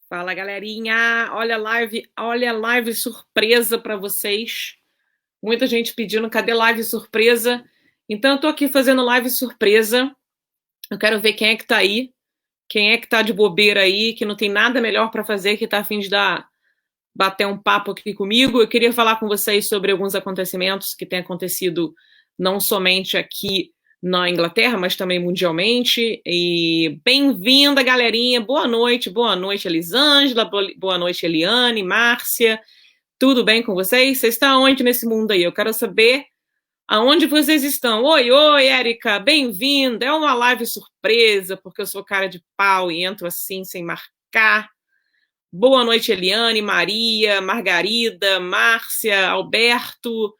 Fala, galerinha! Olha a live surpresa para vocês. Muita gente pedindo, cadê live surpresa? Então eu tô aqui fazendo live surpresa. Eu quero ver quem é que tá aí, quem é que tá de bobeira aí, que não tem nada melhor para fazer, que tá a fim de bater um papo aqui comigo. Eu queria falar com vocês sobre alguns acontecimentos que têm acontecido não somente aqui na Inglaterra, mas também mundialmente. E bem-vinda, galerinha. Boa noite, Elisângela. Boa noite, Eliane, Márcia. Tudo bem com vocês? Vocês estão onde nesse mundo aí? Eu quero saber aonde vocês estão. Oi, oi, Érica, bem-vinda. É uma live surpresa, porque eu sou cara de pau e entro assim, sem marcar. Boa noite, Eliane, Maria, Margarida, Márcia, Alberto.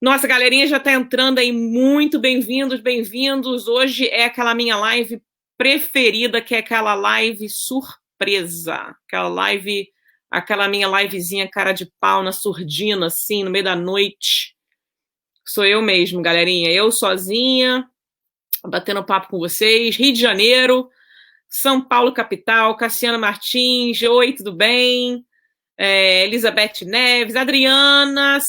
Nossa, a galerinha já está entrando aí, muito bem-vindos, bem-vindos. Hoje é aquela minha live preferida, que é aquela live surpresa. Aquela minha livezinha cara de pau na surdina, assim, no meio da noite. Sou eu mesmo, galerinha. Eu sozinha, batendo papo com vocês. Rio de Janeiro, São Paulo, capital. Cassiana Martins, oi, tudo bem? Elizabeth Neves, Adriana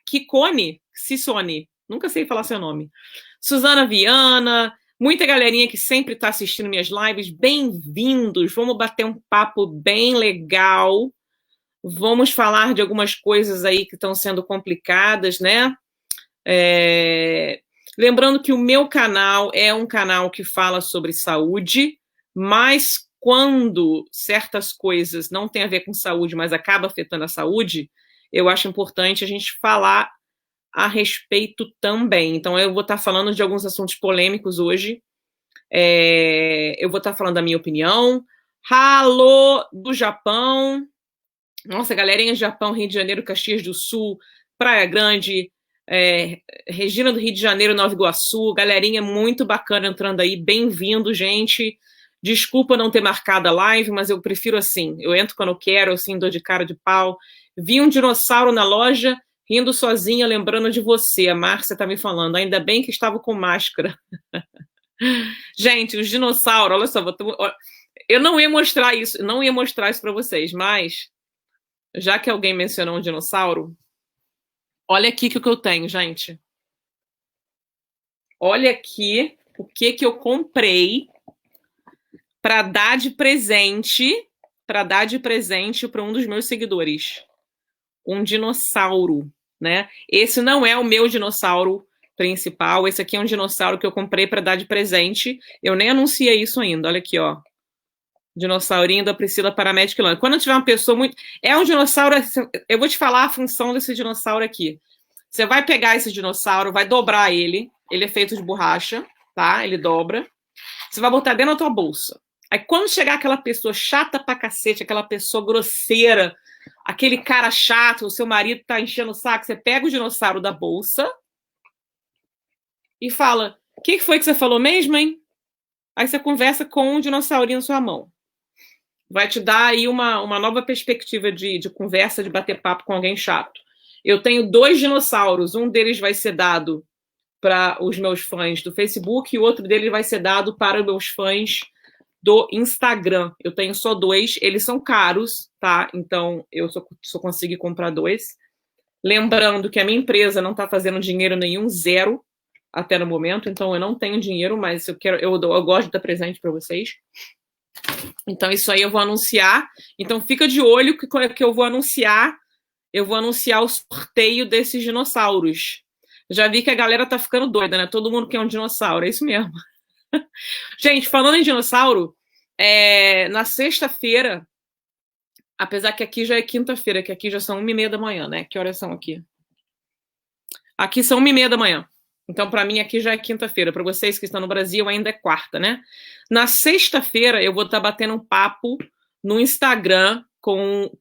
Kikone, Cissone, nunca sei falar seu nome. Suzana Viana, muita galerinha que sempre está assistindo minhas lives, bem-vindos. Vamos bater um papo bem legal. Vamos falar de algumas coisas aí que estão sendo complicadas, né? Lembrando que o meu canal é um canal que fala sobre saúde, mas quando certas coisas não têm a ver com saúde, mas acaba afetando a saúde, eu acho importante a gente falar a respeito também. Então, eu vou estar falando de alguns assuntos polêmicos hoje. Eu vou estar falando da minha opinião. Alô do Japão. Nossa, galerinha do Japão, Rio de Janeiro, Caxias do Sul, Praia Grande, Regina do Rio de Janeiro, Nova Iguaçu, galerinha muito bacana entrando aí, bem-vindo, gente. Desculpa não ter marcado a live, mas eu prefiro assim, eu entro quando eu quero, assim, dou de cara de pau. Vi um dinossauro na loja, rindo sozinha, lembrando de você, a Márcia tá me falando, ainda bem que estava com máscara. Gente, os dinossauros, olha só, eu não ia mostrar isso, para vocês, mas já que alguém mencionou um dinossauro, olha aqui o que eu tenho, gente. Olha aqui o que eu comprei para dar de presente para um dos meus seguidores. Um dinossauro, né? Esse não é o meu dinossauro principal, esse aqui é um dinossauro que eu comprei para dar de presente. Eu nem anunciei isso ainda. Olha aqui, ó. Dinossaurinho da Priscila Paramédica Ilana. Quando tiver uma pessoa muito... É um dinossauro... Eu vou te falar a função desse dinossauro aqui. Você vai pegar esse dinossauro, vai dobrar ele. Ele é feito de borracha, tá? Ele dobra. Você vai botar dentro da tua bolsa. Aí quando chegar aquela pessoa chata pra cacete, aquela pessoa grosseira, aquele cara chato, o seu marido tá enchendo o saco, você pega o dinossauro da bolsa e fala, o que foi que você falou mesmo, hein? Aí você conversa com o dinossaurinho na sua mão. Vai te dar aí uma nova perspectiva de conversa, de bater papo com alguém chato. Eu tenho 2 dinossauros, um deles vai ser dado para os meus fãs do Facebook e o outro deles vai ser dado para os meus fãs do Instagram. Eu tenho só 2, eles são caros, tá? Então eu só consegui comprar 2. Lembrando que a minha empresa não está fazendo dinheiro nenhum, 0 até no momento, então eu não tenho dinheiro, mas eu gosto de dar presente para vocês. Então isso aí eu vou anunciar. Então fica de olho que eu vou anunciar. Eu vou anunciar o sorteio desses dinossauros. Já vi que a galera tá ficando doida, né? Todo mundo quer um dinossauro, é isso mesmo. Gente, falando em dinossauro, na sexta-feira, apesar que aqui já é quinta-feira, que aqui já são 1h30 da manhã, né? Que horas são aqui? Aqui são 1h30 da manhã. Então, para mim, aqui já é quinta-feira. Para vocês que estão no Brasil, ainda é quarta, né? Na sexta-feira, eu vou estar batendo um papo no Instagram com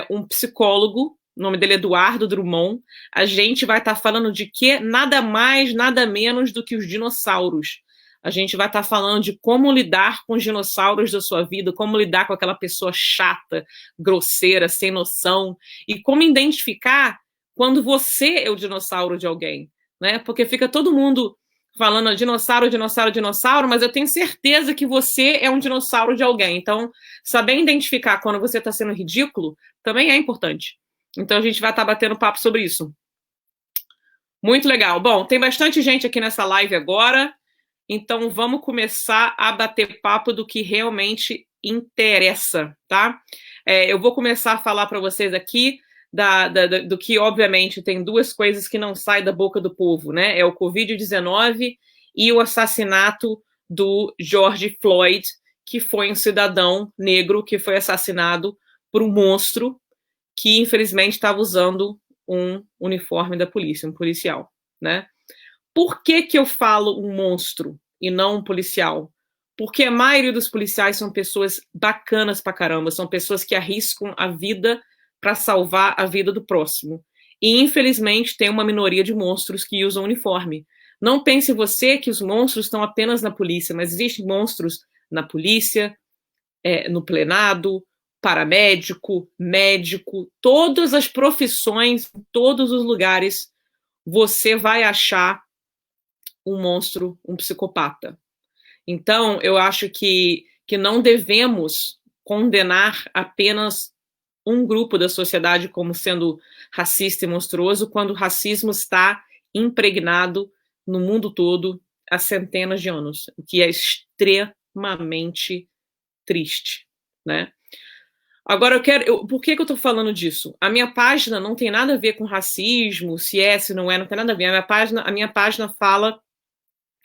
um psicólogo. O nome dele é Eduardo Drummond. A gente vai estar falando de quê? Nada mais, nada menos do que os dinossauros. A gente vai estar falando de como lidar com os dinossauros da sua vida, como lidar com aquela pessoa chata, grosseira, sem noção, e como identificar quando você é o dinossauro de alguém, né? Porque fica todo mundo falando dinossauro, dinossauro, dinossauro, mas eu tenho certeza que você é um dinossauro de alguém. Então, saber identificar quando você está sendo ridículo também é importante. Então, a gente vai estar batendo papo sobre isso. Muito legal. Bom, tem bastante gente aqui nessa live agora, então vamos começar a bater papo do que realmente interessa, tá? Eu vou começar a falar para vocês aqui do que, obviamente, tem duas coisas que não saem da boca do povo, né? É o Covid-19 e o assassinato do George Floyd, que foi um cidadão negro que foi assassinado por um monstro que, infelizmente, estava usando um uniforme da polícia, um policial, né? Por que que eu falo um monstro e não um policial? Porque a maioria dos policiais são pessoas bacanas pra caramba, são pessoas que arriscam a vida para salvar a vida do próximo. E, infelizmente, tem uma minoria de monstros que usam uniforme. Não pense você que os monstros estão apenas na polícia, mas existem monstros na polícia, no plenado, paramédico, médico, todas as profissões, em todos os lugares, você vai achar um monstro, um psicopata. Então, eu acho que não devemos condenar apenas um grupo da sociedade como sendo racista e monstruoso, quando o racismo está impregnado no mundo todo há centenas de anos, o que é extremamente triste, né? Agora, por que eu tô falando disso? A minha página não tem nada a ver com racismo, se é, se não é, não tem nada a ver. A minha página fala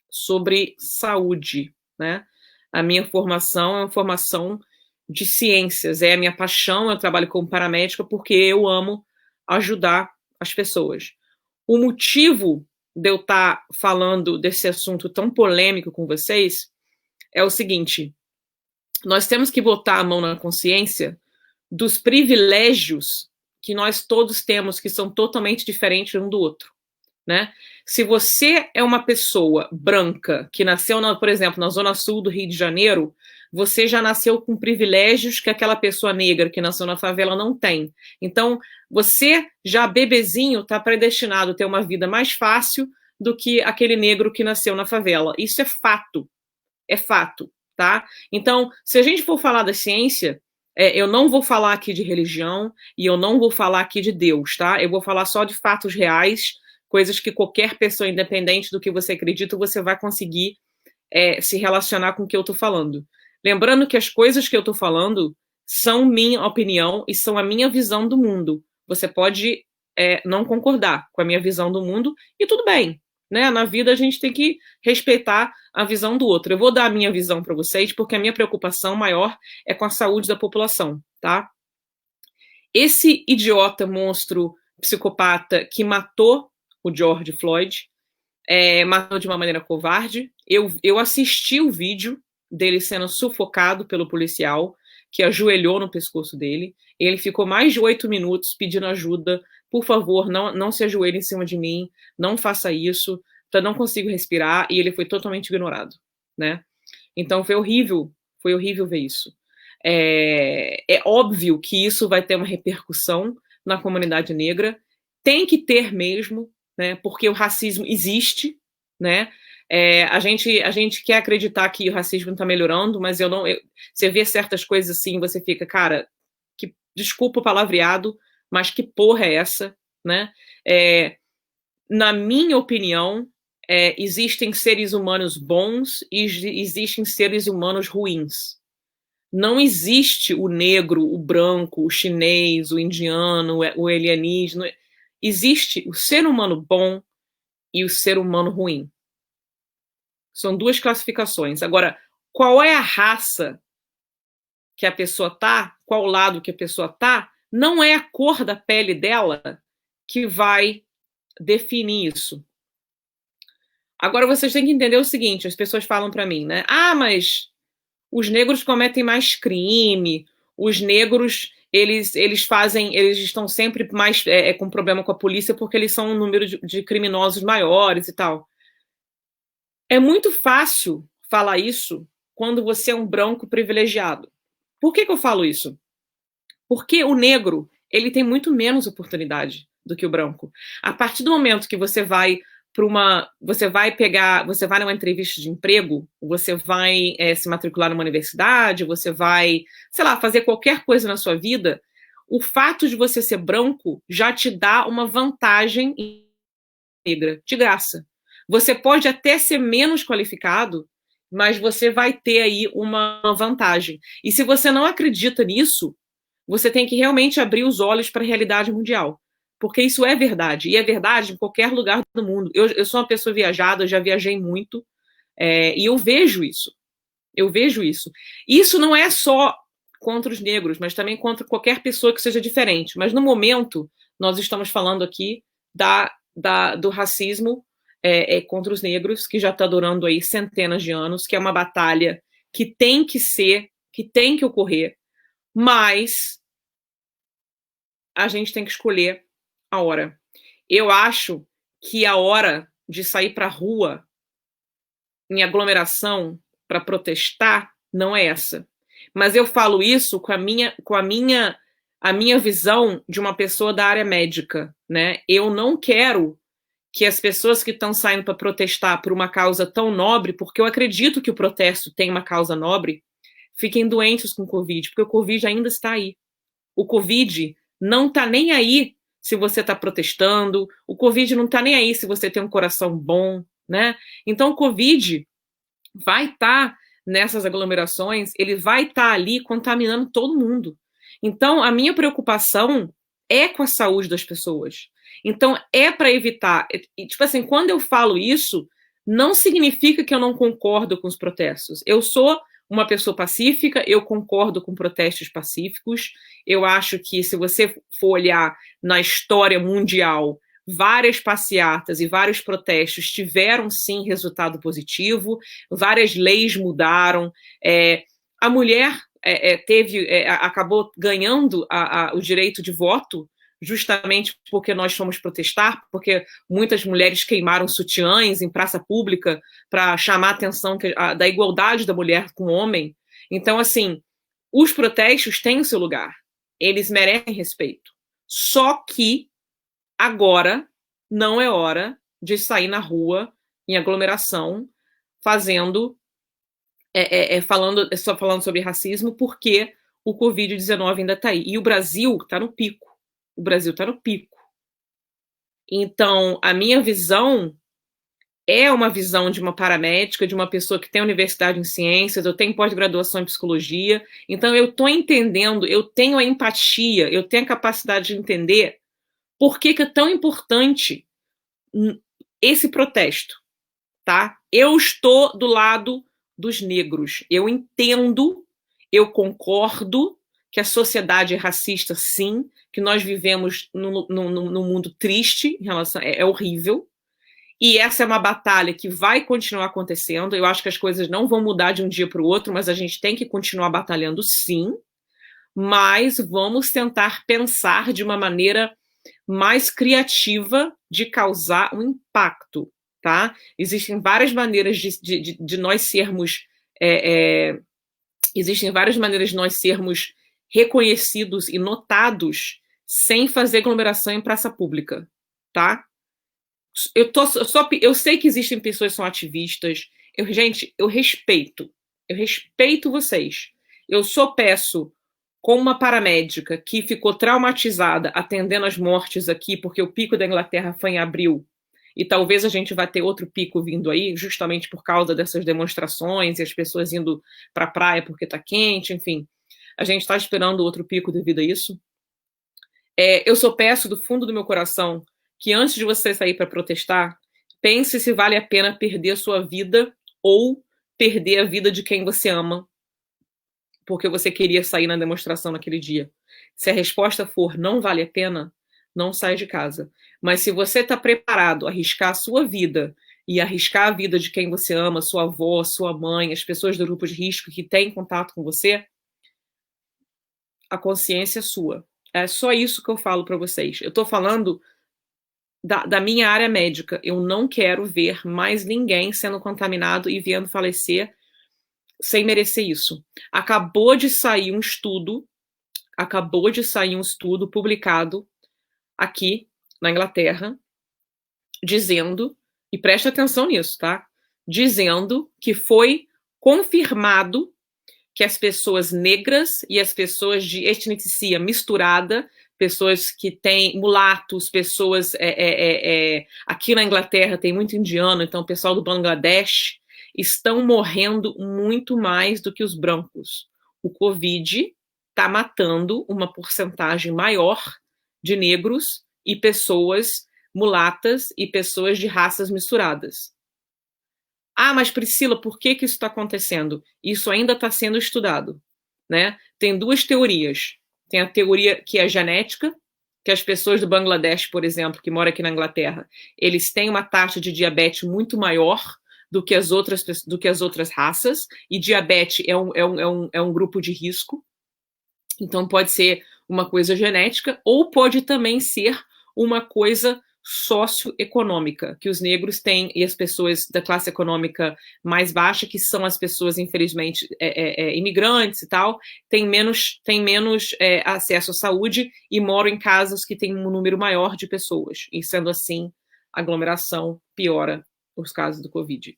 sobre saúde, né? A minha formação é uma formação de ciências, é a minha paixão, eu trabalho como paramédica porque eu amo ajudar as pessoas. O motivo de eu estar falando desse assunto tão polêmico com vocês é o seguinte: nós temos que botar a mão na consciência dos privilégios que nós todos temos, que são totalmente diferentes um do outro, né? Se você é uma pessoa branca que nasceu, por exemplo, na zona sul do Rio de Janeiro, você já nasceu com privilégios que aquela pessoa negra que nasceu na favela não tem. Então, você já bebezinho está predestinado a ter uma vida mais fácil do que aquele negro que nasceu na favela. Isso é fato, tá? Então, se a gente for falar da ciência, eu não vou falar aqui de religião e eu não vou falar aqui de Deus, tá? Eu vou falar só de fatos reais, coisas que qualquer pessoa, independente do que você acredita, você vai conseguir se relacionar com o que eu estou falando. Lembrando que as coisas que eu estou falando são minha opinião e são a minha visão do mundo. Você pode não concordar com a minha visão do mundo e tudo bem, né? Na vida a gente tem que respeitar a visão do outro. Eu vou dar a minha visão para vocês porque a minha preocupação maior é com a saúde da população, tá? Esse idiota, monstro, psicopata que matou o George Floyd, matou de uma maneira covarde. Eu assisti o vídeo dele sendo sufocado pelo policial, que ajoelhou no pescoço dele. Ele ficou mais de 8 minutos pedindo ajuda. Por favor, não se ajoelhe em cima de mim, não faça isso, eu não consigo respirar, e ele foi totalmente ignorado, né? Então foi horrível ver isso. É óbvio que isso vai ter uma repercussão na comunidade negra, tem que ter mesmo, né? Porque o racismo existe, né? A gente quer acreditar que o racismo está melhorando, mas você vê certas coisas assim, você fica, cara, desculpa o palavreado, mas que porra é essa, né? Na minha opinião, existem seres humanos bons e existem seres humanos ruins. Não existe o negro, o branco, o chinês, o indiano, o alienígena. Existe o ser humano bom e o ser humano ruim. São duas classificações. Agora, qual é a raça que a pessoa tá, qual lado que a pessoa tá, não é a cor da pele dela que vai definir isso. Agora, vocês têm que entender o seguinte, as pessoas falam para mim, né? Ah, mas os negros cometem mais crime, os negros, eles estão sempre mais com problema com a polícia porque eles são um número de criminosos maiores e tal. É muito fácil falar isso quando você é um branco privilegiado. Por que eu falo isso? Porque o negro, ele tem muito menos oportunidade do que o branco. A partir do momento que você vai você vai numa entrevista de emprego, você vai se matricular numa universidade, você vai, sei lá, fazer qualquer coisa na sua vida, o fato de você ser branco já te dá uma vantagem negra, de graça. Você pode até ser menos qualificado, mas você vai ter aí uma vantagem. E se você não acredita nisso, você tem que realmente abrir os olhos para a realidade mundial. Porque isso é verdade. E é verdade em qualquer lugar do mundo. Eu sou uma pessoa viajada, eu já viajei muito, e eu vejo isso. Eu vejo isso. Isso não é só contra os negros, mas também contra qualquer pessoa que seja diferente. Mas no momento, nós estamos falando aqui do racismo contra os negros, que já está durando aí centenas de anos, que é uma batalha que tem que ocorrer, mas a gente tem que escolher a hora. Eu acho que a hora de sair para a rua em aglomeração para protestar não é essa. Mas eu falo isso com a minha visão de uma pessoa da área médica, né? Eu não quero que as pessoas que estão saindo para protestar por uma causa tão nobre, porque eu acredito que o protesto tem uma causa nobre, fiquem doentes com o Covid, porque o Covid ainda está aí. O Covid não está nem aí se você está protestando, o Covid não está nem aí se você tem um coração bom, né? Então o Covid vai estar nessas aglomerações, ele vai estar ali contaminando todo mundo. Então a minha preocupação é com a saúde das pessoas. Então é para evitar, tipo assim, quando eu falo isso, não significa que eu não concordo com os protestos. Eu sou uma pessoa pacífica, eu concordo com protestos pacíficos. Eu acho que se você for olhar na história mundial, várias passeatas e vários protestos tiveram sim resultado positivo, várias leis mudaram, a mulher acabou ganhando o direito de voto justamente porque nós fomos protestar, porque muitas mulheres queimaram sutiãs em praça pública para chamar a atenção da igualdade da mulher com o homem. Então, assim, os protestos têm o seu lugar, eles merecem respeito. Só que agora não é hora de sair na rua em aglomeração fazendo só falando sobre racismo, porque o Covid-19 ainda está aí. E o Brasil está no pico. O Brasil está no pico. Então, a minha visão é uma visão de uma paramédica, de uma pessoa que tem universidade em ciências, eu tenho pós-graduação em psicologia. Então, eu estou entendendo, eu tenho a empatia, eu tenho a capacidade de entender por que é tão importante esse protesto, tá? Eu estou do lado dos negros. Eu entendo, eu concordo que a sociedade é racista, sim, que nós vivemos num mundo triste, em relação, é horrível, e essa é uma batalha que vai continuar acontecendo. Eu acho que as coisas não vão mudar de um dia para o outro, mas a gente tem que continuar batalhando, sim, mas vamos tentar pensar de uma maneira mais criativa de causar um impacto, tá? Existem várias maneiras de nós sermos existem várias maneiras de nós sermos reconhecidos e notados sem fazer aglomeração em praça pública, tá? Eu sei que existem pessoas que são ativistas. Gente, eu respeito vocês. Eu só peço, com uma paramédica que ficou traumatizada atendendo as mortes aqui, porque o pico da Inglaterra foi em abril, e talvez a gente vá ter outro pico vindo aí, justamente por causa dessas demonstrações e as pessoas indo para a praia porque está quente, enfim. A gente está esperando outro pico devido a isso. Eu só peço do fundo do meu coração que antes de você sair para protestar, pense se vale a pena perder a sua vida ou perder a vida de quem você ama, porque você queria sair na demonstração naquele dia. Se a resposta for não vale a pena, não sai de casa. Mas se você está preparado a arriscar a sua vida e arriscar a vida de quem você ama, sua avó, sua mãe, as pessoas do grupo de risco que têm contato com você, a consciência é sua. É só isso que eu falo para vocês. Eu estou falando da minha área médica. Eu não quero ver mais ninguém sendo contaminado e vindo falecer sem merecer isso. Acabou de sair um estudo publicado aqui na Inglaterra, dizendo e preste atenção nisso, tá? Dizendo que foi confirmado que as pessoas negras e as pessoas de etnicidade misturada, pessoas que têm mulatos, pessoas... aqui na Inglaterra tem muito indiano, então o pessoal do Bangladesh estão morrendo muito mais do que os brancos. O Covid está matando uma porcentagem maior de negros e pessoas mulatas e pessoas de raças misturadas. Ah, mas Priscila, por que isso está acontecendo? Isso ainda está sendo estudado, né? Tem duas teorias. Tem a teoria que é genética, que as pessoas do Bangladesh, por exemplo, que moram aqui na Inglaterra, eles têm uma taxa de diabetes muito maior do que as outras raças, e diabetes é um grupo de risco. Então pode ser uma coisa genética, ou pode também ser uma coisa socioeconômica, que os negros têm, e as pessoas da classe econômica mais baixa, que são as pessoas, infelizmente, imigrantes e tal, têm menos acesso à saúde e moram em casas que têm um número maior de pessoas. E sendo assim, a aglomeração piora os casos do Covid.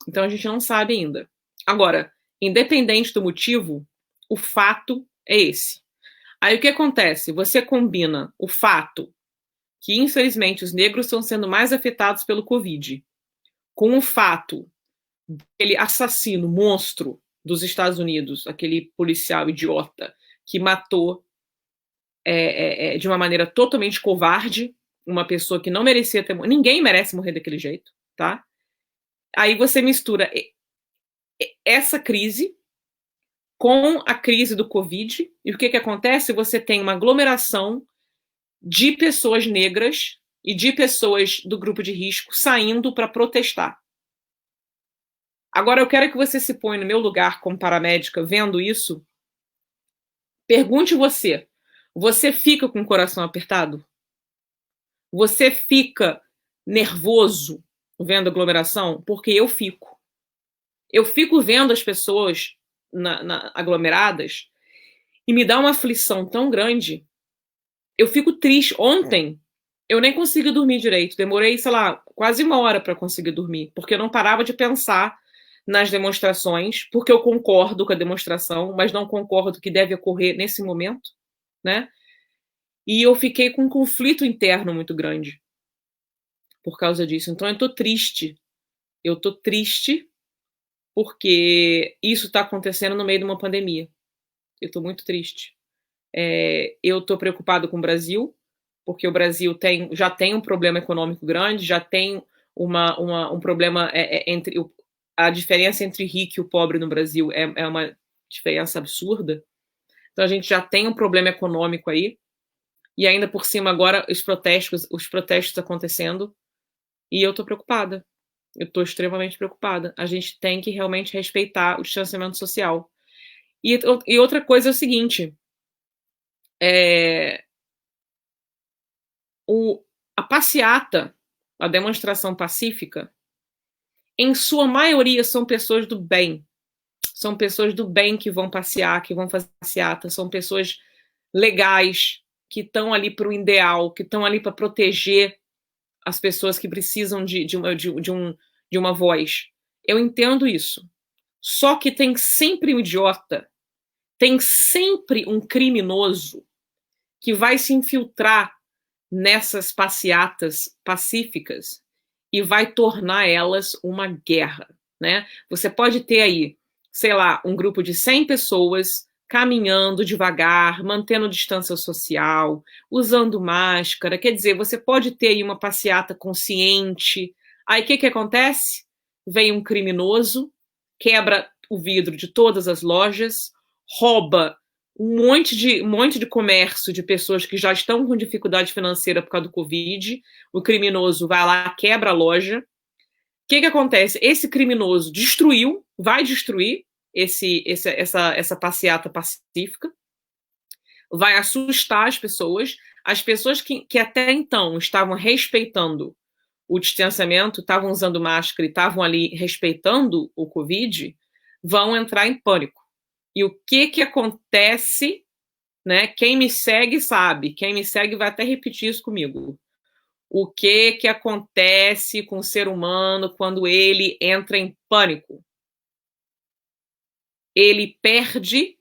Então a gente não sabe ainda. Agora, independente do motivo, o fato é esse. Aí o que acontece? Você combina o fato que, infelizmente, os negros estão sendo mais afetados pelo Covid, com o fato daquele assassino, monstro dos Estados Unidos, aquele policial idiota que matou de uma maneira totalmente covarde uma pessoa que não merecia ter morrido. Ninguém merece morrer daquele jeito, tá? Aí você mistura essa crise com a crise do Covid, e o que acontece? Você tem uma aglomeração de pessoas negras e de pessoas do grupo de risco saindo para protestar. Agora eu quero que você se ponha no meu lugar como paramédica, vendo isso. Pergunte você fica com o coração apertado? Você fica nervoso vendo aglomeração? Porque eu fico. Eu fico vendo as pessoas aglomeradas e me dá uma aflição tão grande. Eu fico triste. Ontem, eu nem consegui dormir direito. Demorei, sei lá, quase uma hora para conseguir dormir, porque eu não parava de pensar nas demonstrações, porque eu concordo com a demonstração, mas não concordo que deve ocorrer nesse momento, né? E eu fiquei com um conflito interno muito grande por causa disso. Então eu tô triste. Eu tô triste porque isso está acontecendo no meio de uma pandemia. Eu tô muito triste. Eu tô preocupado com o Brasil, porque o Brasil já tem um problema econômico grande, já tem um problema entre a diferença entre o rico e o pobre no Brasil é uma diferença absurda. Então a gente já tem um problema econômico aí, e ainda por cima agora os protestos acontecendo, e eu tô preocupada. Eu tô extremamente preocupada. A gente tem que realmente respeitar o distanciamento social. E outra coisa é o seguinte, a passeata, a demonstração pacífica, em sua maioria são pessoas do bem. São pessoas do bem que vão passear, que vão fazer passeata. São pessoas legais, que estão ali para o ideal, que estão ali para proteger as pessoas que precisam de uma voz. Eu entendo isso. Só que tem sempre um idiota, tem sempre um criminoso que vai se infiltrar nessas passeatas pacíficas e vai tornar elas uma guerra, né? Você pode ter aí, sei lá, um grupo de 100 pessoas caminhando devagar, mantendo distância social, usando máscara. Quer dizer, você pode ter aí uma passeata consciente. Aí o que acontece? Vem um criminoso, quebra o vidro de todas as lojas, rouba um monte de comércio de pessoas que já estão com dificuldade financeira por causa do Covid. O criminoso vai lá, quebra a loja. O que acontece? Esse criminoso vai destruir essa passeata pacífica, vai assustar as pessoas que até então estavam respeitando o distanciamento, estavam usando máscara e estavam ali respeitando o Covid, vão entrar em pânico. E o que acontece, né? Quem me segue sabe, quem me segue vai até repetir isso comigo. O que acontece com o ser humano quando ele entra em pânico? Ele perde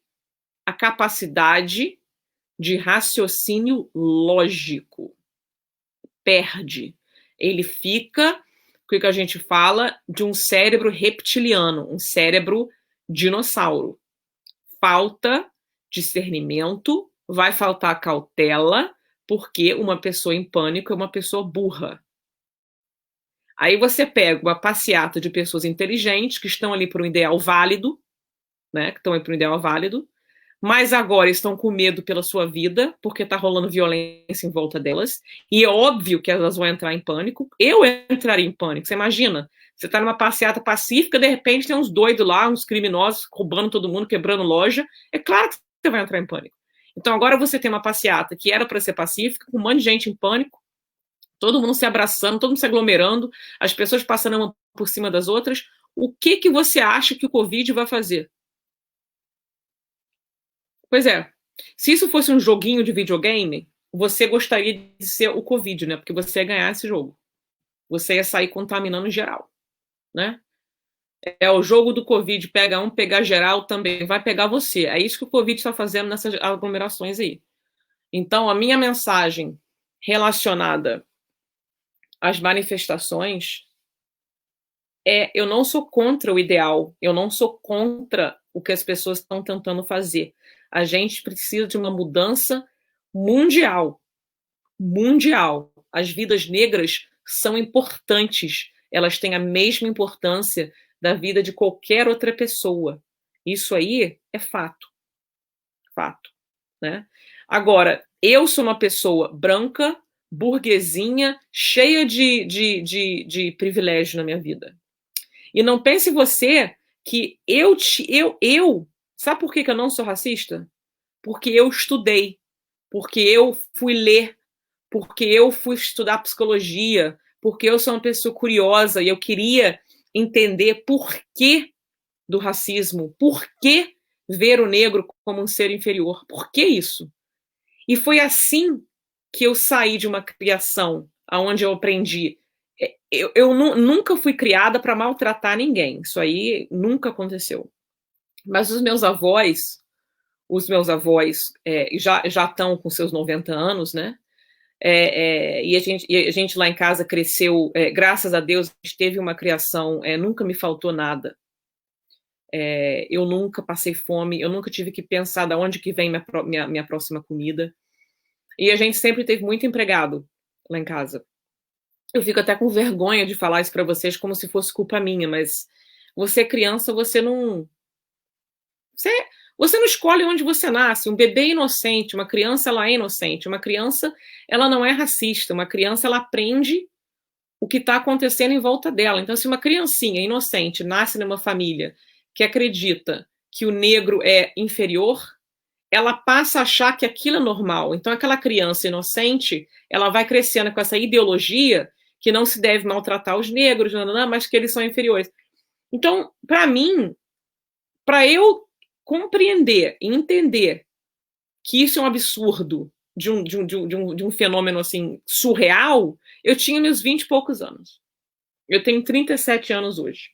a capacidade de raciocínio lógico. Perde. Ele fica, o que a gente fala, de um cérebro reptiliano, um cérebro dinossauro. Falta discernimento, vai faltar cautela, porque uma pessoa em pânico é uma pessoa burra. Aí você pega uma passeata de pessoas inteligentes que estão ali por um ideal válido, né? Que estão aí por um ideal válido, mas agora estão com medo pela sua vida, porque está rolando violência em volta delas, e é óbvio que elas vão entrar em pânico. Eu entraria em pânico. Você imagina? Você está numa passeata pacífica, de repente tem uns doidos lá, uns criminosos roubando todo mundo, quebrando loja. É claro que você vai entrar em pânico. Então agora você tem uma passeata que era para ser pacífica, com um monte de gente em pânico, todo mundo se abraçando, todo mundo se aglomerando, as pessoas passando uma por cima das outras. O que você acha que o Covid vai fazer? Pois é. Se isso fosse um joguinho de videogame, você gostaria de ser o Covid, né? Porque você ia ganhar esse jogo. Você ia sair contaminando geral, né? É o jogo do Covid, pega um, pegar geral também, vai pegar você. É isso que o Covid está fazendo nessas aglomerações aí. Então, a minha mensagem relacionada às manifestações eu não sou contra o ideal, eu não sou contra o que as pessoas estão tentando fazer. A gente precisa de uma mudança mundial. Mundial. As vidas negras são importantes. Elas têm a mesma importância da vida de qualquer outra pessoa. Isso aí é fato. Fato. Né? Agora, eu sou uma pessoa branca, burguesinha, cheia de privilégio na minha vida. E não pense você que sabe por que eu não sou racista? Porque eu estudei, porque eu fui ler, porque eu fui estudar psicologia, porque eu sou uma pessoa curiosa e eu queria entender por que do racismo, por que ver o negro como um ser inferior, por que isso? E foi assim que eu saí de uma criação onde eu aprendi. Eu nunca fui criada para maltratar ninguém, isso aí nunca aconteceu. Mas os meus avós já estão com seus 90 anos, né? E a gente lá em casa cresceu, graças a Deus, a gente teve uma criação, nunca me faltou nada. Eu nunca passei fome, eu nunca tive que pensar de onde que vem minha próxima comida. E a gente sempre teve muito empregado lá em casa. Eu fico até com vergonha de falar isso para vocês como se fosse culpa minha, mas você é criança, você, você não escolhe onde você nasce. Um bebê é inocente, uma criança ela é inocente, uma criança ela não é racista, uma criança ela aprende o que está acontecendo em volta dela. Então, se uma criancinha inocente nasce numa família que acredita que o negro é inferior, ela passa a achar que aquilo é normal. Então, aquela criança inocente, ela vai crescendo com essa ideologia que não se deve maltratar os negros, mas que eles são inferiores. Então, para mim, para eu compreender e entender que isso é um absurdo de um fenômeno assim surreal, eu tinha meus 20 e poucos anos. Eu tenho 37 anos hoje.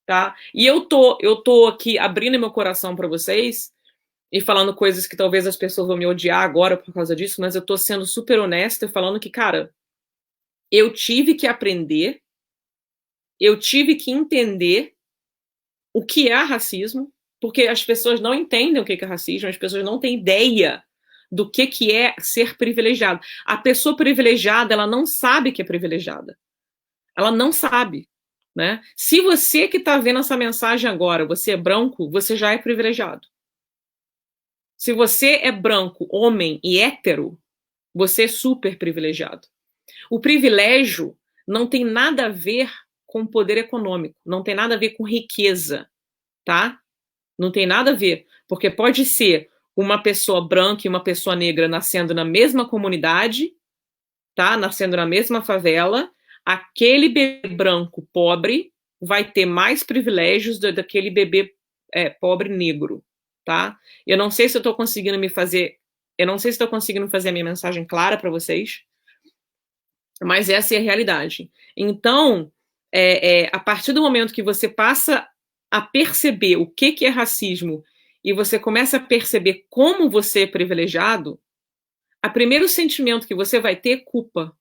Tá? E eu tô aqui abrindo meu coração para vocês e falando coisas que talvez as pessoas vão me odiar agora por causa disso, mas eu tô sendo super honesta e falando que, cara, eu tive que aprender, eu tive que entender o que é racismo, porque as pessoas não entendem o que é racismo, as pessoas não têm ideia do que é ser privilegiado. A pessoa privilegiada, ela não sabe que é privilegiada. Ela não sabe. Né? Se você que está vendo essa mensagem agora, você é branco, você já é privilegiado. Se você é branco, homem e hétero, você é super privilegiado. O privilégio não tem nada a ver com poder econômico, não tem nada a ver com riqueza, tá? Não tem nada a ver, porque pode ser uma pessoa branca e uma pessoa negra nascendo na mesma comunidade, tá? Nascendo na mesma favela, aquele bebê branco pobre vai ter mais privilégios daquele bebê pobre negro, tá? Eu não sei se eu estou conseguindo fazer a minha mensagem clara para vocês. Mas essa é a realidade. Então, a partir do momento que você passa a perceber o que é racismo e você começa a perceber como você é privilegiado, o primeiro sentimento que você vai ter é culpa.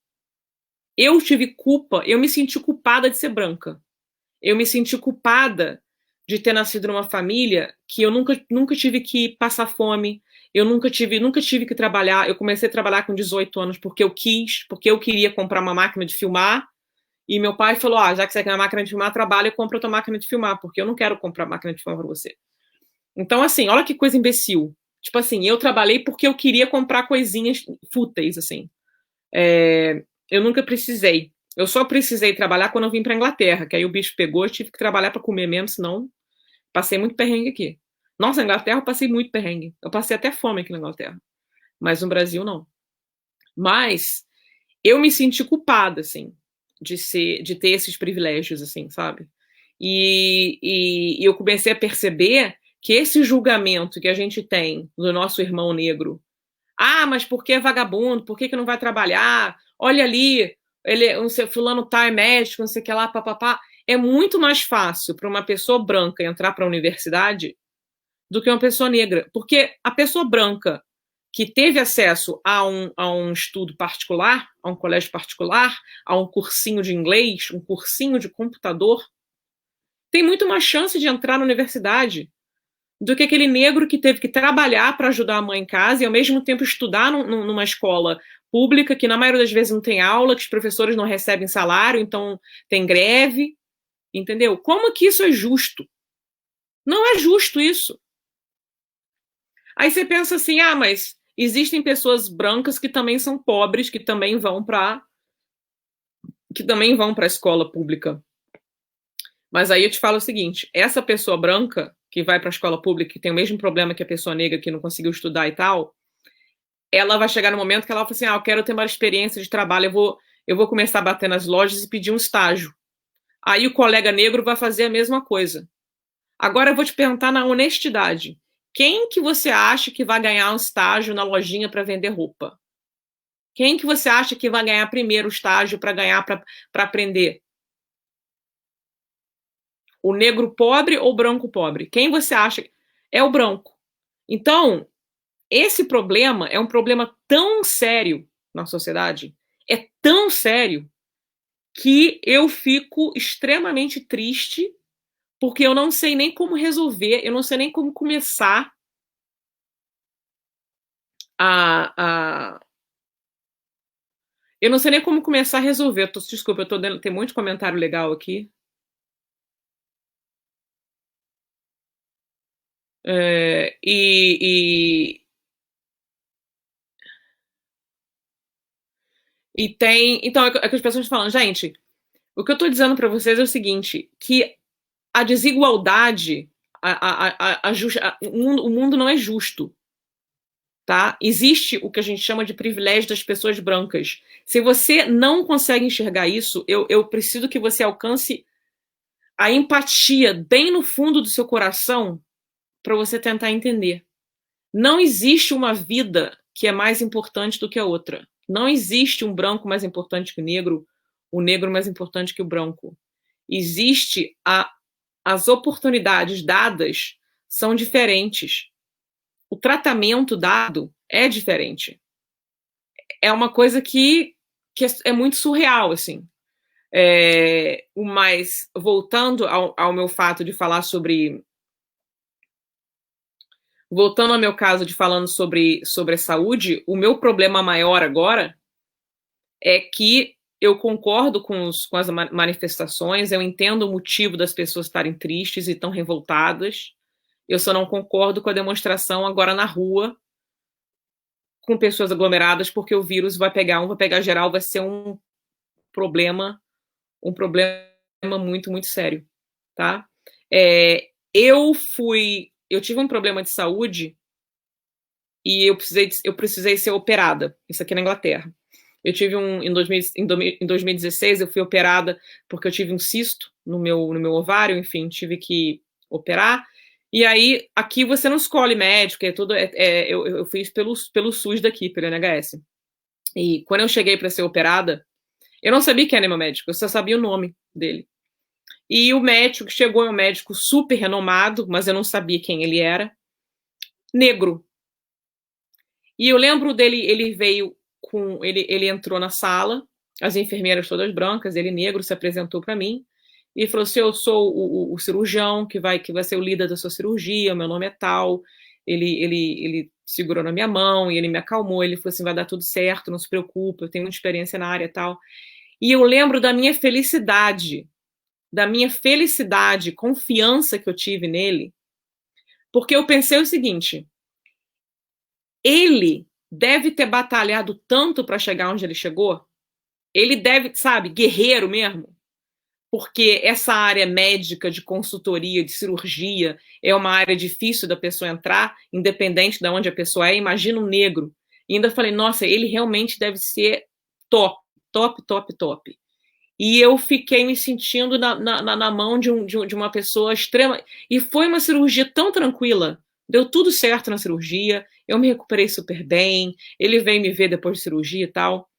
Eu tive culpa, eu me senti culpada de ser branca. Eu me senti culpada de ter nascido numa família que eu nunca tive que passar fome, eu nunca tive que trabalhar. Eu comecei a trabalhar com 18 anos porque eu quis, porque eu queria comprar uma máquina de filmar. E meu pai falou: já que você quer uma máquina de filmar, trabalha e compra a tua máquina de filmar, porque eu não quero comprar máquina de filmar para você. Então, assim, olha que coisa imbecil. Tipo assim, eu trabalhei porque eu queria comprar coisinhas fúteis, assim. Eu nunca precisei. Eu só precisei trabalhar quando eu vim para Inglaterra, que aí o bicho pegou, eu tive que trabalhar para comer mesmo, senão passei muito perrengue aqui. Nossa, na Inglaterra eu passei muito perrengue. Eu passei até fome aqui na Inglaterra. Mas no Brasil, não. Mas eu me senti culpada, assim, de ter esses privilégios, assim, sabe? E eu comecei a perceber que esse julgamento que a gente tem do nosso irmão negro, mas por que é vagabundo? Por que não vai trabalhar? Olha ali, ele, não sei, fulano tá, é médico, não sei o que lá, papapá. É muito mais fácil para uma pessoa branca entrar para a universidade do que uma pessoa negra. Porque a pessoa branca que teve acesso a um estudo particular, a um colégio particular, a um cursinho de inglês, um cursinho de computador, tem muito mais chance de entrar na universidade do que aquele negro que teve que trabalhar para ajudar a mãe em casa e ao mesmo tempo estudar numa escola pública que na maioria das vezes não tem aula, que os professores não recebem salário, então tem greve, entendeu? Como que isso é justo? Não é justo isso. Aí você pensa assim, mas existem pessoas brancas que também são pobres, que também vão para a escola pública. Mas aí eu te falo o seguinte, essa pessoa branca que vai para a escola pública, que tem o mesmo problema que a pessoa negra que não conseguiu estudar e tal, ela vai chegar no momento que ela vai falar assim, eu quero ter uma experiência de trabalho, eu vou começar a bater nas lojas e pedir um estágio. Aí o colega negro vai fazer a mesma coisa. Agora eu vou te perguntar na honestidade, quem que você acha que vai ganhar um estágio na lojinha para vender roupa? Quem que você acha que vai ganhar primeiro o estágio para ganhar para aprender? O negro pobre ou o branco pobre? Quem você acha? É o branco. Então, esse problema é um problema tão sério na sociedade, é tão sério, que eu fico extremamente triste, porque eu não sei nem como resolver, eu não sei nem como começar a eu não sei nem como começar a resolver. Desculpa, tem muito comentário legal aqui. É, e tem. Então, é que as pessoas falam, gente, o que eu tô dizendo para vocês é o seguinte: que a desigualdade, o mundo não é justo. Tá? Existe o que a gente chama de privilégio das pessoas brancas. Se você não consegue enxergar isso, eu preciso que você alcance a empatia bem no fundo do seu coração para você tentar entender. Não existe uma vida que é mais importante do que a outra. Não existe um branco mais importante que o negro mais importante que o branco. Existe as oportunidades dadas são diferentes. O tratamento dado é diferente. É uma coisa que é muito surreal, assim. Mas, voltando ao meu fato de falar sobre. Voltando ao meu caso de falando sobre a saúde, o meu problema maior agora é que eu concordo com as manifestações, eu entendo o motivo das pessoas estarem tristes e tão revoltadas. Eu só não concordo com a demonstração agora na rua, com pessoas aglomeradas, porque o vírus vai pegar geral, vai ser um problema muito, muito sério, tá? Eu tive um problema de saúde e eu precisei ser operada, isso aqui na Inglaterra. Eu tive em 2016 eu fui operada porque eu tive um cisto no meu ovário, enfim, tive que operar. E aí, aqui você não escolhe médico, eu fiz pelo SUS daqui, pelo NHS. E quando eu cheguei para ser operada, Eu não sabia quem era meu médico, eu só sabia o nome dele. E o médico que chegou é um médico super renomado, mas eu não sabia quem ele era, negro. E eu lembro dele, ele veio com, ele entrou na sala, as enfermeiras todas brancas, ele negro se apresentou para mim e falou assim: eu sou o cirurgião que vai ser o líder da sua cirurgia, meu nome é tal. Ele segurou na minha mão e ele me acalmou. Ele falou assim: vai dar tudo certo, não se preocupe, eu tenho muita experiência na área e tal. E eu lembro da minha felicidade, confiança que eu tive nele, porque eu pensei o seguinte: ele deve ter batalhado tanto para chegar onde ele chegou, ele deve, sabe, guerreiro mesmo, porque essa área médica de consultoria, de cirurgia, é uma área difícil da pessoa entrar, independente de onde a pessoa é. Imagina um negro. E ainda falei, nossa, ele realmente deve ser top, top, top, top. E eu fiquei me sentindo na mão de uma pessoa extrema. E foi uma cirurgia tão tranquila. Deu tudo certo na cirurgia. Eu me recuperei super bem. Ele veio me ver depois de cirurgia e tal.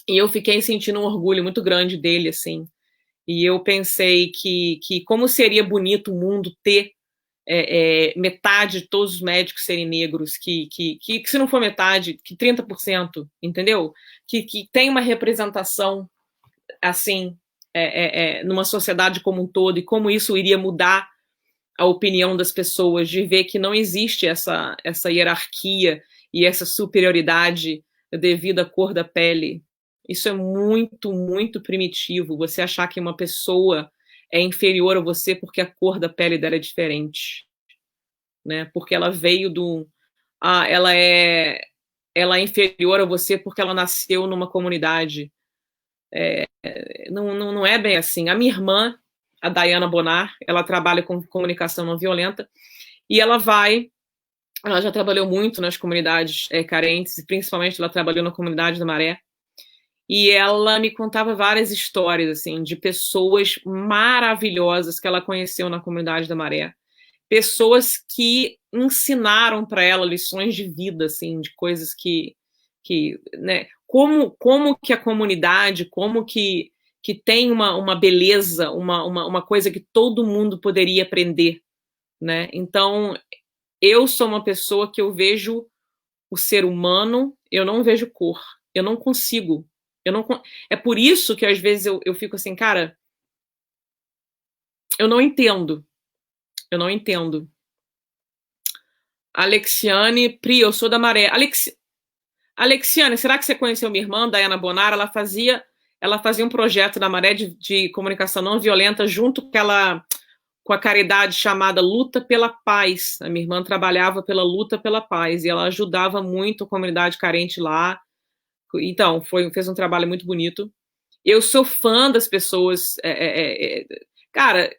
E eu fiquei sentindo um orgulho muito grande dele, assim. E eu pensei que como seria bonito o mundo ter metade de todos os médicos serem negros, que se não for metade, que 30%, entendeu? Que tem uma representação assim, numa sociedade como um todo, e como isso iria mudar a opinião das pessoas, de ver que não existe essa hierarquia e essa superioridade devido à cor da pele. Isso é muito, muito primitivo, você achar que uma pessoa é inferior a você porque a cor da pele dela é diferente, né? Porque ela veio do... ela é inferior a você porque ela nasceu numa comunidade. Não é bem assim. A minha irmã, a Dayana Bonar, ela trabalha com comunicação não violenta e ela já trabalhou muito nas comunidades carentes, e principalmente ela trabalhou na comunidade da Maré, e ela me contava várias histórias assim de pessoas maravilhosas que ela conheceu na comunidade da Maré, pessoas que ensinaram para ela lições de vida, assim, de coisas né, como que a comunidade, como que tem uma beleza, uma coisa que todo mundo poderia aprender, né? Então, eu sou uma pessoa que eu vejo o ser humano, eu não vejo cor, eu não consigo, é por isso que às vezes eu fico assim, cara, eu não entendo, eu não entendo. Alexiane, Pri, eu sou da Maré. Alexiane, será que você conheceu minha irmã, Dayana Bonar? Ela fazia um projeto da Maré de comunicação não violenta junto com a caridade chamada Luta pela Paz. A minha irmã trabalhava pela Luta pela Paz e ela ajudava muito a comunidade carente lá. Então, fez um trabalho muito bonito. Eu sou fã das pessoas. Cara,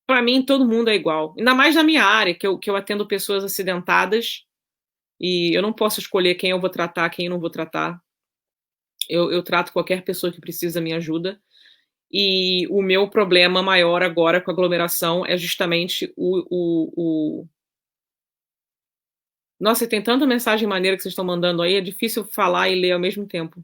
para mim todo mundo é igual. Ainda mais na minha área, que eu atendo pessoas acidentadas e eu não posso escolher quem eu vou tratar, quem eu não vou tratar. Eu trato qualquer pessoa que precisa da minha ajuda. E o meu problema maior agora com a aglomeração é justamente Nossa, tem tanta mensagem maneira que vocês estão mandando aí, é difícil falar e ler ao mesmo tempo.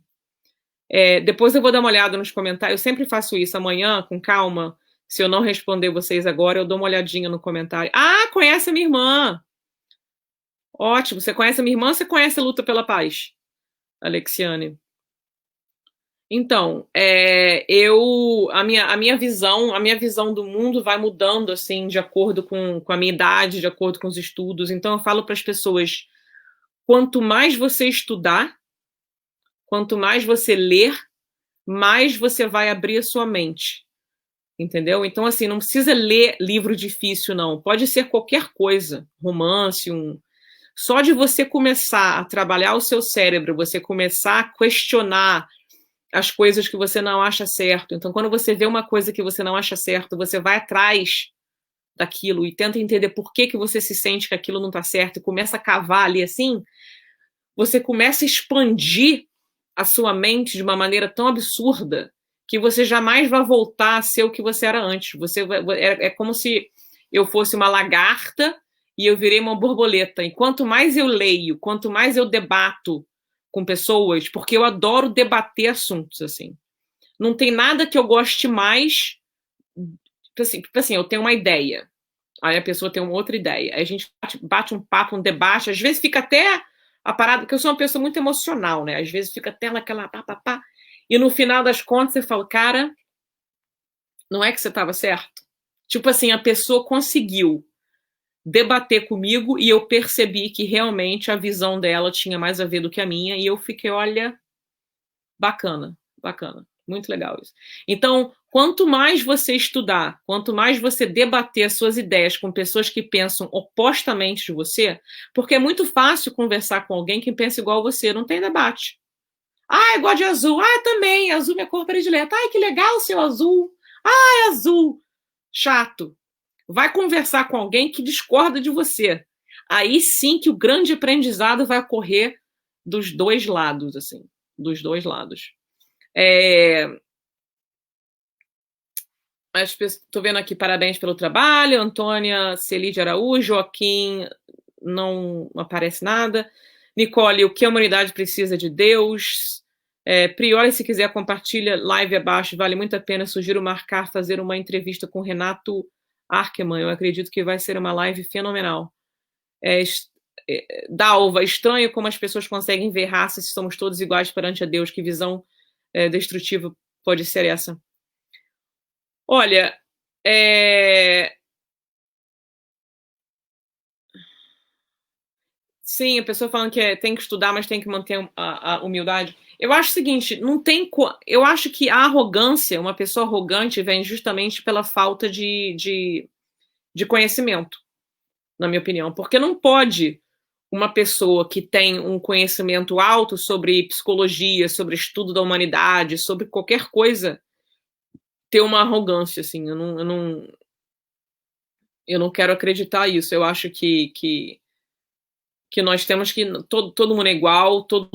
Depois eu vou dar uma olhada nos comentários. Eu sempre faço isso amanhã, com calma. Se eu não responder vocês agora, eu dou uma olhadinha no comentário. Ah, conhece a minha irmã! Ótimo, você conhece a minha irmã ou você conhece a Luta pela Paz, Alexiane? Então, a minha visão do mundo vai mudando assim de acordo com a minha idade, de acordo com os estudos. Então, eu falo para as pessoas: quanto mais você estudar, quanto mais você ler, mais você vai abrir a sua mente, entendeu? Então, assim, não precisa ler livro difícil, não. Pode ser qualquer coisa, romance, só de você começar a trabalhar o seu cérebro, você começar a questionar as coisas que você não acha certo. Então, quando você vê uma coisa que você não acha certo, você vai atrás daquilo e tenta entender por que você se sente que aquilo não está certo e começa a cavar ali assim, você começa a expandir a sua mente de uma maneira tão absurda que você jamais vai voltar a ser o que você era antes. É como se eu fosse uma lagarta e eu virei uma borboleta. E quanto mais eu leio, quanto mais eu debato com pessoas, porque eu adoro debater assuntos, assim. Não tem nada que eu goste mais. Tipo assim, eu tenho uma ideia. Aí a pessoa tem uma outra ideia. Aí a gente bate um papo, um debate. Às vezes fica até a parada, porque eu sou uma pessoa muito emocional, né? Às vezes fica até aquela pá, pá, pá. E no final das contas você fala, cara, não é que você estava certo? Tipo assim, a pessoa conseguiu debater comigo e eu percebi que realmente a visão dela tinha mais a ver do que a minha. E eu fiquei, olha, bacana, bacana. Muito legal isso. Então, quanto mais você estudar, quanto mais você debater as suas ideias com pessoas que pensam opostamente de você, porque é muito fácil conversar com alguém que pensa igual a você, não tem debate. Ah, eu gosto de azul. Ah, também, azul é minha cor predileta. Ai, que legal o seu azul. Ah, é azul. Chato. Vai conversar com alguém que discorda de você. Aí sim que o grande aprendizado vai ocorrer dos dois lados, assim, dos dois lados. Estou vendo aqui, parabéns pelo trabalho. Antônia Celide Araújo, Joaquim, não aparece nada. Nicole, o que a humanidade precisa de Deus? Priori, se quiser, compartilha live abaixo, vale muito a pena. Sugiro marcar, fazer uma entrevista com Renato Arkeman. Eu acredito que vai ser uma live fenomenal. Dalva, estranho como as pessoas conseguem ver raça se somos todos iguais perante a Deus. Que visão destrutiva pode ser essa? Olha, sim, a pessoa falando que tem que estudar, mas tem que manter a humildade. Eu acho o seguinte, não tem. Eu acho que a arrogância, uma pessoa arrogante, vem justamente pela falta de conhecimento, na minha opinião. Porque não pode uma pessoa que tem um conhecimento alto sobre psicologia, sobre estudo da humanidade, sobre qualquer coisa, ter uma arrogância, assim. Eu não quero acreditar isso. Eu acho que nós temos que. Todo mundo é igual, todo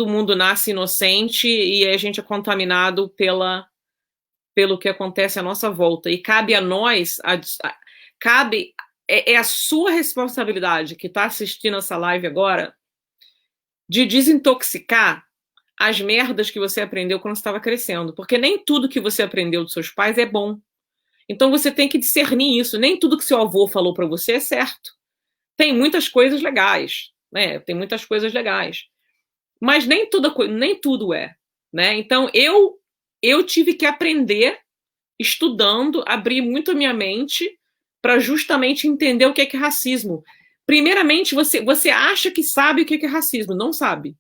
mundo nasce inocente e a gente é contaminado pelo que acontece à nossa volta. E cabe a nós, é a sua responsabilidade que está assistindo essa live agora de desintoxicar as merdas que você aprendeu quando estava crescendo. Porque nem tudo que você aprendeu dos seus pais é bom. Então você tem que discernir isso. Nem tudo que seu avô falou para você é certo. Tem muitas coisas legais, né? Tem muitas coisas legais. Mas nem tudo é, né? Então eu tive que aprender estudando, abrir muito a minha mente para justamente entender o que é racismo. Primeiramente, você acha que sabe o que é racismo, não sabe.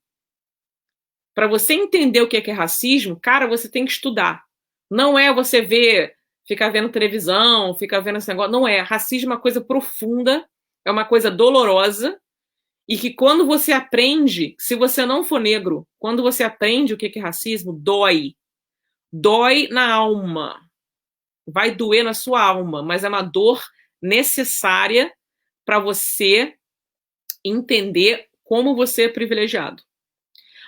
Para você entender o que é racismo, cara, você tem que estudar. Não é você ficar vendo televisão, ficar vendo esse negócio. Não é. Racismo é uma coisa profunda, é uma coisa dolorosa, e que quando você aprende, se você não for negro, quando você aprende o que é racismo, dói. Dói na alma. Vai doer na sua alma, mas é uma dor necessária para você entender como você é privilegiado.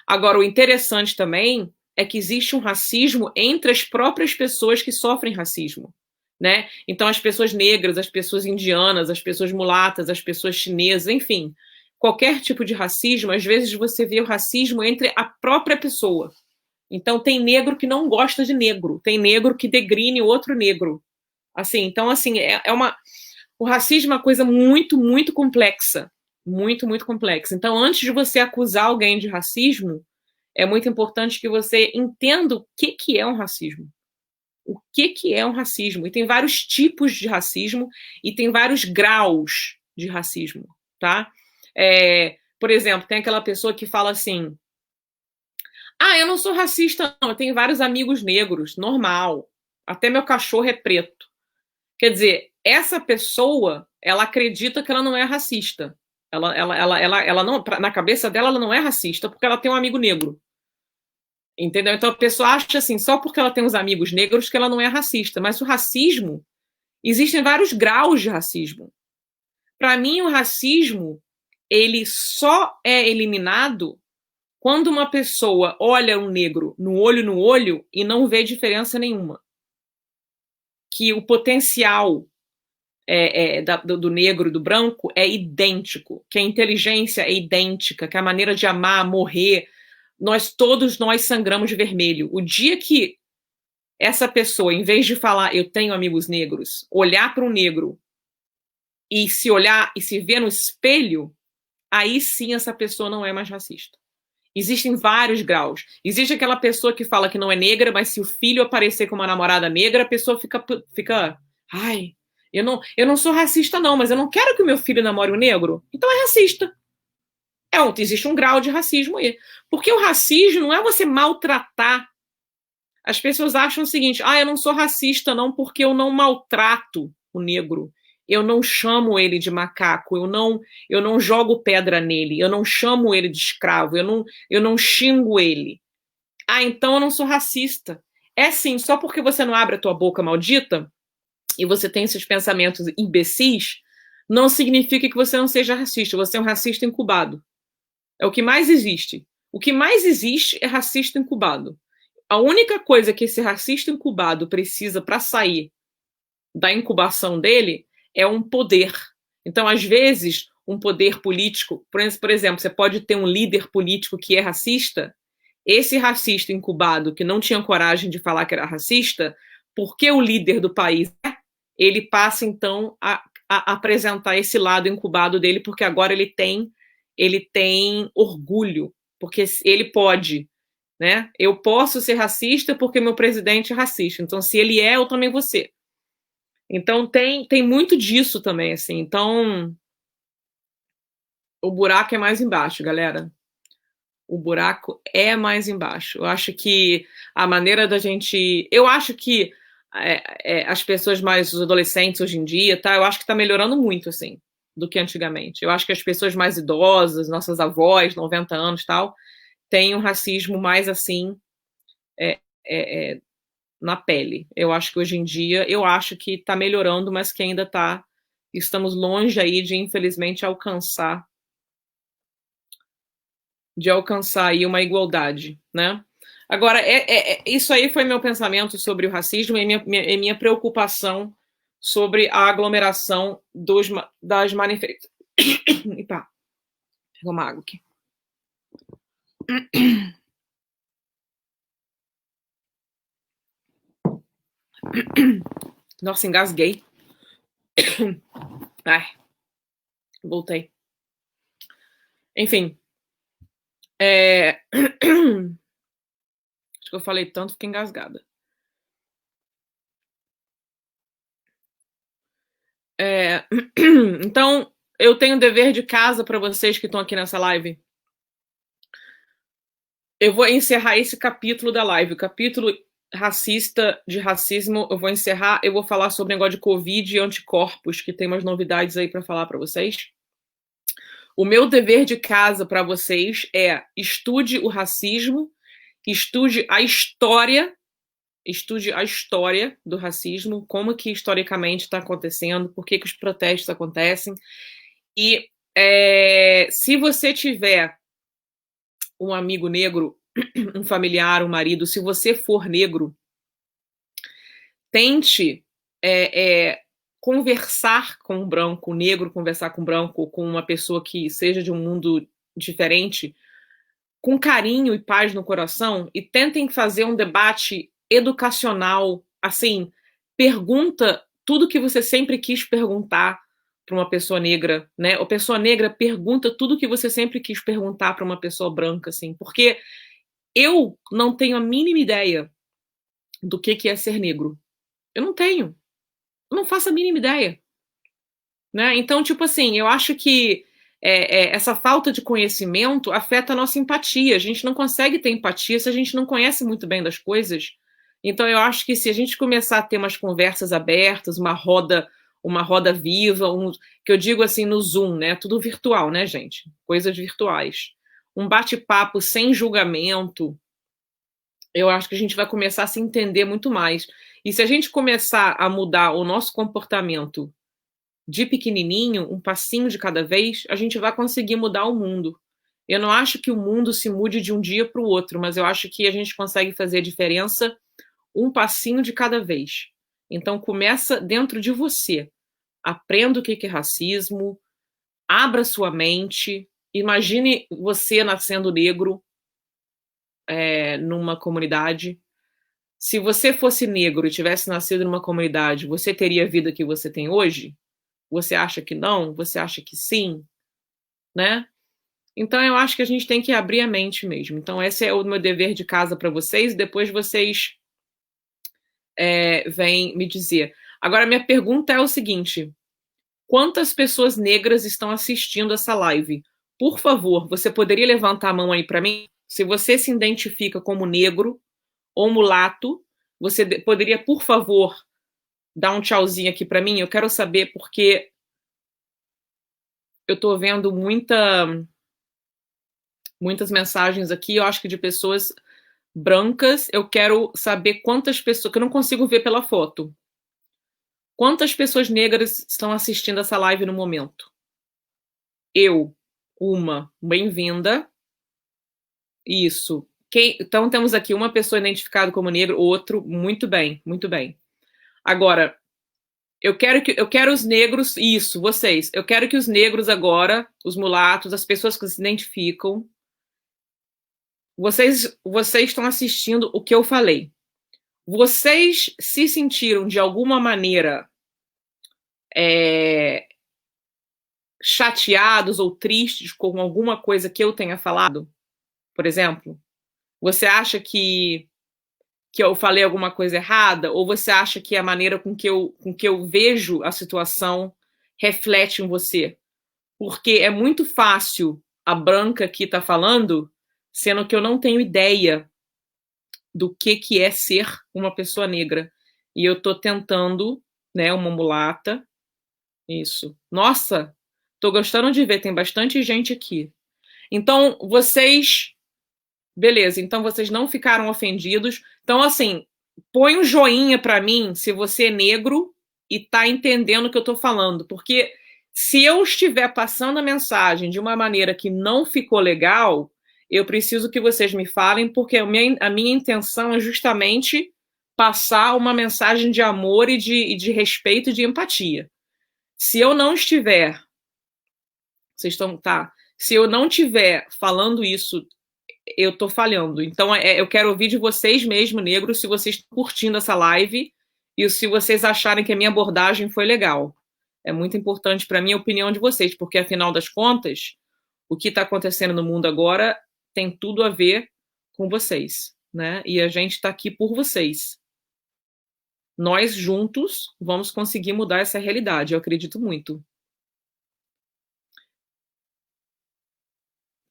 Agora, o interessante também é que existe um racismo entre as próprias pessoas que sofrem racismo, né? Então, as pessoas negras, as pessoas indianas, as pessoas mulatas, as pessoas chinesas, enfim, qualquer tipo de racismo, às vezes você vê o racismo entre a própria pessoa. Então, tem negro que não gosta de negro, tem negro que degrine outro negro. Assim, então, assim, o racismo é uma coisa muito, muito complexa. Muito, muito complexa. Então, antes de você acusar alguém de racismo, é muito importante que você entenda o que é um racismo. O que é um racismo? E tem vários tipos de racismo e tem vários graus de racismo, tá? Por exemplo, tem aquela pessoa que fala assim: ah, eu não sou racista, não, eu tenho vários amigos negros, normal. Até meu cachorro é preto. Quer dizer, essa pessoa, ela acredita que ela não é racista. Ela não, na cabeça dela, ela não é racista porque ela tem um amigo negro. Entendeu? Então a pessoa acha assim, só porque ela tem uns amigos negros que ela não é racista. Mas o racismo, existem vários graus de racismo. Para mim, o racismo, ele só é eliminado quando uma pessoa olha um negro no olho e não vê diferença nenhuma. Que o potencial do negro e do branco é idêntico, que a inteligência é idêntica, que a maneira de amar, morrer, Todos nós sangramos de vermelho. O dia que essa pessoa, em vez de falar eu tenho amigos negros, olhar para um negro e se olhar e se ver no espelho, aí sim essa pessoa não é mais racista. Existem vários graus. Existe aquela pessoa que fala que não é negra, mas se o filho aparecer com uma namorada negra, a pessoa fica ai, eu não sou racista não, mas eu não quero que o meu filho namore um negro. Então é racista. Existe um grau de racismo aí. Porque o racismo não é você maltratar. As pessoas acham o seguinte, eu não sou racista não porque eu não maltrato o negro. Eu não chamo ele de macaco, eu não jogo pedra nele, eu não chamo ele de escravo, eu não xingo ele. Então eu não sou racista. É sim, só porque você não abre a tua boca maldita e você tem esses pensamentos imbecis, não significa que você não seja racista. Você é um racista incubado. É o que mais existe. O que mais existe é racista incubado. A única coisa que esse racista incubado precisa para sair da incubação dele é um poder. Então, às vezes, um poder político, por exemplo, você pode ter um líder político que é racista, esse racista incubado que não tinha coragem de falar que era racista, porque o líder do país, ele passa então a apresentar esse lado incubado dele, porque agora ele tem orgulho, porque ele pode, né? Eu posso ser racista porque meu presidente é racista. Então, se ele é, eu também vou ser. Então, tem muito disso também, assim. Então, o buraco é mais embaixo, galera. O buraco é mais embaixo. Eu acho que a maneira da gente... Eu acho que as pessoas mais, os adolescentes hoje em dia, tá? Eu acho que tá melhorando muito, assim, do que antigamente. Eu acho que as pessoas mais idosas, nossas avós, 90 anos tal, têm um racismo mais, assim, na pele. Eu acho que hoje em dia, eu acho que tá melhorando, mas que ainda tá... Estamos longe aí de, infelizmente, alcançar aí uma igualdade, né? Agora, isso aí foi meu pensamento sobre o racismo e minha preocupação sobre a aglomeração das manifestações. Epa, pegou uma água aqui. Nossa, engasguei. Ai, voltei. Enfim. Acho que eu falei tanto, fiquei engasgada. Então, eu tenho um dever de casa para vocês que estão aqui nessa live. Eu vou encerrar esse capítulo da live. O capítulo racista de racismo eu vou encerrar. Eu vou falar sobre o negócio de Covid e anticorpos, que tem umas novidades aí para falar para vocês. O meu dever de casa para vocês é estude o racismo, estude a história do racismo, como que historicamente está acontecendo, por que os protestos acontecem. E se você tiver um amigo negro, um familiar, um marido, se você for negro, tente conversar com um branco, um negro conversar com um branco, com uma pessoa que seja de um mundo diferente, com carinho e paz no coração, e tentem fazer um debate educacional, assim, pergunta tudo que você sempre quis perguntar para uma pessoa negra, né? A pessoa negra pergunta tudo que você sempre quis perguntar para uma pessoa branca, assim, porque eu não tenho a mínima ideia do que é ser negro. Eu não tenho. Eu não faço a mínima ideia. Né? Então, tipo assim, eu acho que essa falta de conhecimento afeta a nossa empatia. A gente não consegue ter empatia se a gente não conhece muito bem das coisas. Então, eu acho que se a gente começar a ter umas conversas abertas, uma roda viva, que eu digo assim no Zoom, né? Tudo virtual, né, gente? Coisas virtuais. Um bate-papo sem julgamento, eu acho que a gente vai começar a se entender muito mais. E se a gente começar a mudar o nosso comportamento de pequenininho, um passinho de cada vez, a gente vai conseguir mudar o mundo. Eu não acho que o mundo se mude de um dia para o outro, mas eu acho que a gente consegue fazer a diferença um passinho de cada vez. Então começa dentro de você. Aprenda o que é racismo, abra sua mente, imagine você nascendo negro, numa comunidade. Se você fosse negro e tivesse nascido numa comunidade, você teria a vida que você tem hoje? Você acha que não? Você acha que sim? Né? Então eu acho que a gente tem que abrir a mente mesmo. Então esse é o meu dever de casa para vocês. E depois vocês vêm me dizer. Agora minha pergunta é o seguinte: quantas pessoas negras estão assistindo essa live? Por favor, você poderia levantar a mão aí para mim? Se você se identifica como negro ou mulato, você poderia, por favor, dar um tchauzinho aqui para mim? Eu quero saber porque eu estou vendo muitas mensagens aqui, eu acho que de pessoas brancas. Eu quero saber quantas pessoas, que eu não consigo ver pela foto. Quantas pessoas negras estão assistindo essa live no momento? Uma, bem-vinda. Isso. Então temos aqui uma pessoa identificada como negro, outro, muito bem, muito bem. Agora, eu quero os negros, isso, vocês. Eu quero que os negros agora, os mulatos, as pessoas que se identificam, vocês estão assistindo o que eu falei. Vocês se sentiram de alguma maneira chateados ou tristes com alguma coisa que eu tenha falado? Por exemplo, você acha que eu falei alguma coisa errada? Ou você acha que a maneira com que eu vejo a situação reflete em você? Porque é muito fácil a branca aqui tá falando, sendo que eu não tenho ideia do que é ser uma pessoa negra. E eu tô tentando, né, uma mulata. Isso. Nossa, tô gostando de ver, tem bastante gente aqui. Então, beleza, então vocês não ficaram ofendidos. Então, assim, põe um joinha pra mim se você é negro e tá entendendo o que eu tô falando. Porque se eu estiver passando a mensagem de uma maneira que não ficou legal, eu preciso que vocês me falem, porque a minha intenção é justamente passar uma mensagem de amor e de respeito e de empatia. Se eu não estiver, se eu não estiver falando isso, eu estou falhando. Então, eu quero ouvir de vocês mesmo, negros, se vocês estão curtindo essa live e se vocês acharem que a minha abordagem foi legal. É muito importante para mim a opinião de vocês, porque, afinal das contas, o que está acontecendo no mundo agora tem tudo a ver com vocês, né? E a gente está aqui por vocês. Nós, juntos, vamos conseguir mudar essa realidade, eu acredito muito.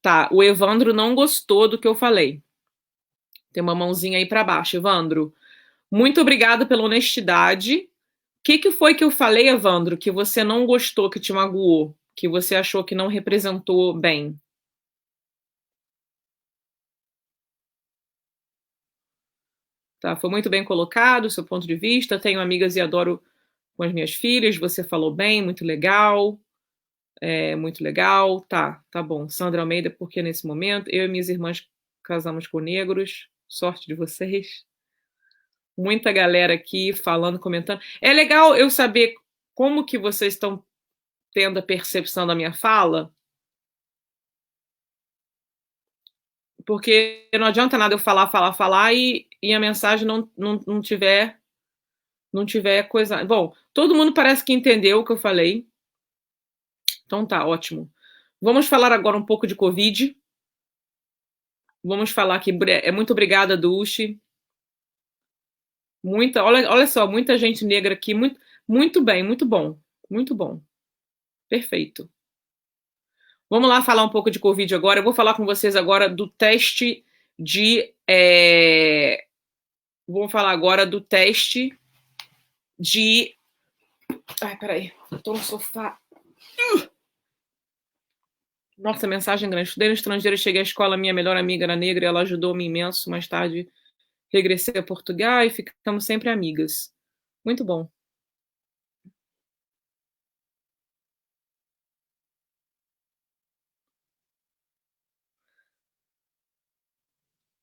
Tá, o Evandro não gostou do que eu falei. Tem uma mãozinha aí para baixo, Evandro. Muito obrigada pela honestidade. O que foi que eu falei, Evandro, que você não gostou, que te magoou, que você achou que não representou bem? Tá, foi muito bem colocado o seu ponto de vista. Tenho amigas e adoro com as minhas filhas. Você falou bem, muito legal. Muito legal. Tá bom. Sandra Almeida, porque nesse momento eu e minhas irmãs casamos com negros. Sorte de vocês. Muita galera aqui falando, comentando. É legal eu saber como que vocês estão tendo a percepção da minha fala, porque não adianta nada eu falar e a mensagem não tiver coisa. Bom, todo mundo parece que entendeu o que eu falei. Então tá, ótimo. Vamos falar agora um pouco de Covid. Vamos falar aqui. Muito obrigada, Dulce. Olha só, muita gente negra aqui. Muito bem, muito bom. Muito bom. Perfeito. Vamos lá falar um pouco de Covid agora. Eu vou falar com vocês agora do teste de. Vou falar agora do teste de. Ai, peraí. Estou no sofá. Nossa, mensagem grande. Estudei no estrangeiro, cheguei à escola, minha melhor amiga era negra e ela ajudou-me imenso. Mais tarde, regressei a Portugal e ficamos sempre amigas. Muito bom.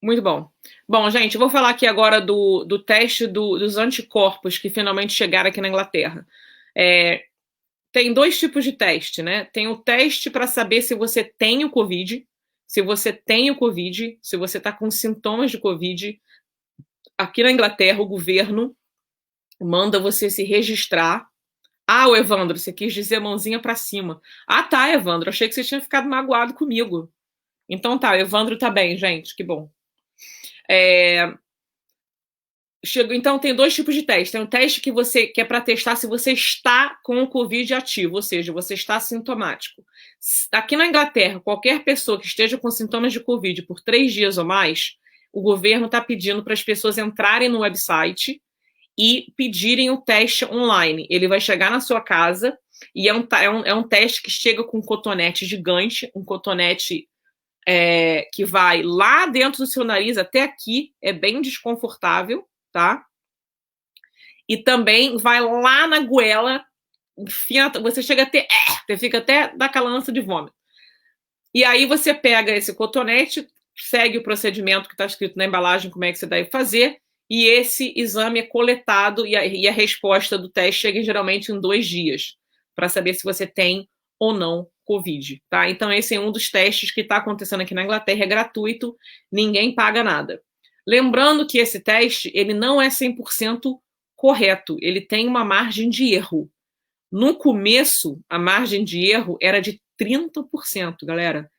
Muito bom. Bom, gente, eu vou falar aqui agora do teste dos anticorpos que finalmente chegaram aqui na Inglaterra. Tem dois tipos de teste, né? Tem o teste para saber se você tem o Covid. se você tem o Covid, se você está com sintomas de Covid. Aqui na Inglaterra, o governo manda você se registrar. Ah, o Evandro, você quis dizer mãozinha para cima. Ah, tá, Evandro, achei que você tinha ficado magoado comigo. Então tá, o Evandro tá bem, gente, que bom. Então tem dois tipos de teste. Tem um teste que é para testar se você está com o Covid ativo, ou seja, você está sintomático. Aqui na Inglaterra, qualquer pessoa que esteja com sintomas de Covid por 3 dias ou mais, o governo está pedindo para as pessoas entrarem no website e pedirem o teste online. Ele vai chegar na sua casa e é um teste que chega com um cotonete gigante, um cotonete que vai lá dentro do seu nariz até aqui, é bem desconfortável, tá? E também vai lá na goela, enfia, você chega até, você fica até daquela ânsia de vômito. E aí você pega esse cotonete, segue o procedimento que está escrito na embalagem, como é que você deve fazer, e esse exame é coletado e a resposta do teste chega geralmente em 2 dias, para saber se você tem ou não Covid, tá? Então esse é um dos testes que está acontecendo aqui na Inglaterra, é gratuito, ninguém paga nada. Lembrando que esse teste, ele não é 100% correto, ele tem uma margem de erro. No começo, a margem de erro era de 30%, galera.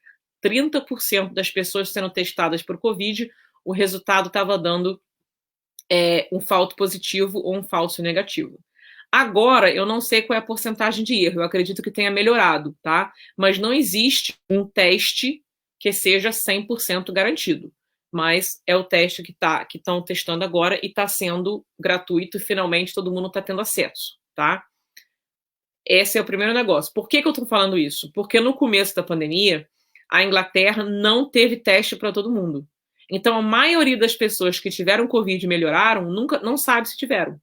30% das pessoas sendo testadas por Covid, o resultado estava dando um falso positivo ou um falso negativo. Agora, eu não sei qual é a porcentagem de erro, eu acredito que tenha melhorado, tá? Mas não existe um teste que seja 100% garantido. Mas é o teste que estão testando agora e está sendo gratuito e finalmente todo mundo está tendo acesso, tá? Esse é o primeiro negócio. Por que eu estou falando isso? Porque no começo da pandemia, a Inglaterra não teve teste para todo mundo. Então, a maioria das pessoas que tiveram Covid e melhoraram não sabe se tiveram.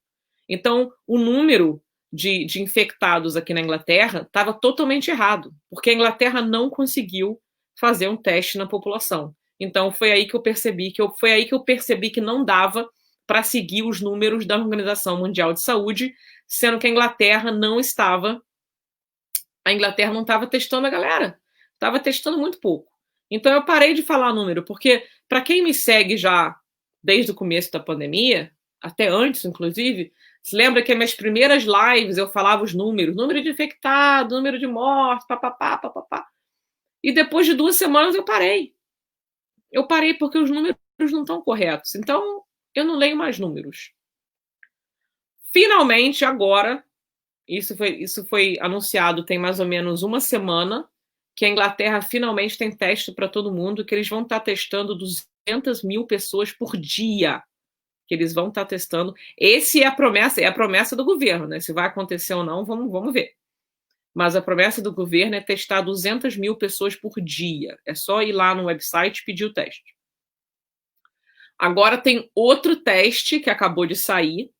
Então, o número de infectados aqui na Inglaterra estava totalmente errado, porque a Inglaterra não conseguiu fazer um teste na população. Então, foi aí que eu percebi que não dava para seguir os números da Organização Mundial de Saúde, sendo que a Inglaterra não estava testando a galera, estava testando muito pouco. Então eu parei de falar número, porque para quem me segue já desde o começo da pandemia, até antes inclusive, se lembra que nas minhas primeiras lives eu falava os números, número de infectados, número de mortos, papapá, papapá. E depois de 2 semanas eu parei. Eu parei porque os números não estão corretos. Então eu não leio mais números. Finalmente, agora, isso foi anunciado tem mais ou menos 1 semana, que a Inglaterra finalmente tem teste para todo mundo, que eles vão estar testando 200 mil pessoas por dia. Que eles vão estar testando. Essa é a promessa do governo, né? Se vai acontecer ou não, vamos ver. Mas a promessa do governo é testar 200 mil pessoas por dia. É só ir lá no website e pedir o teste. Agora tem outro teste que acabou de sair,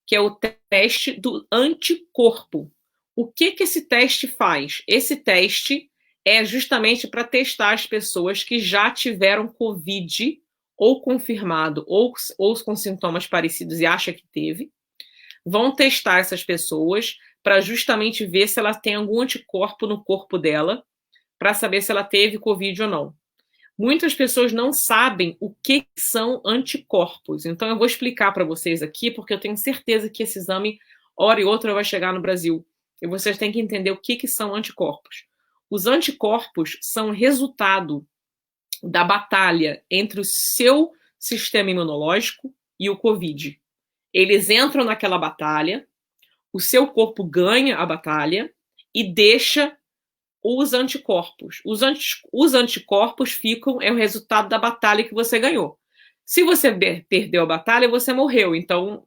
que é o teste do anticorpo. O que esse teste faz? Esse teste é justamente para testar as pessoas que já tiveram Covid ou confirmado ou com sintomas parecidos e acha que teve. Vão testar essas pessoas para justamente ver se ela tem algum anticorpo no corpo dela, para saber se ela teve Covid ou não. Muitas pessoas não sabem o que são anticorpos. Então, eu vou explicar para vocês aqui, porque eu tenho certeza que esse exame, hora e outra, vai chegar no Brasil. E vocês têm que entender o que são anticorpos. Os anticorpos são resultado da batalha entre o seu sistema imunológico e o Covid. Eles entram naquela batalha, o seu corpo ganha a batalha e deixa os anticorpos. Os anticorpos é o resultado da batalha que você ganhou. Se você perdeu a batalha, você morreu. Então,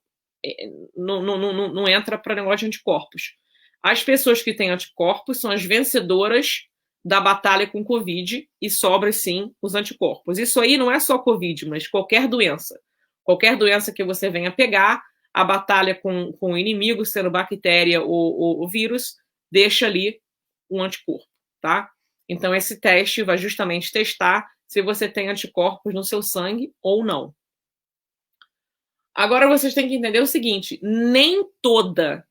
não entra para negócio de anticorpos. As pessoas que têm anticorpos são as vencedoras da batalha com Covid e sobra, sim, os anticorpos. Isso aí não é só Covid, mas qualquer doença. Qualquer doença que você venha pegar, a batalha com o inimigo, sendo bactéria ou vírus, deixa ali um anticorpo, tá? Então, esse teste vai justamente testar se você tem anticorpos no seu sangue ou não. Agora, vocês têm que entender o seguinte, nem toda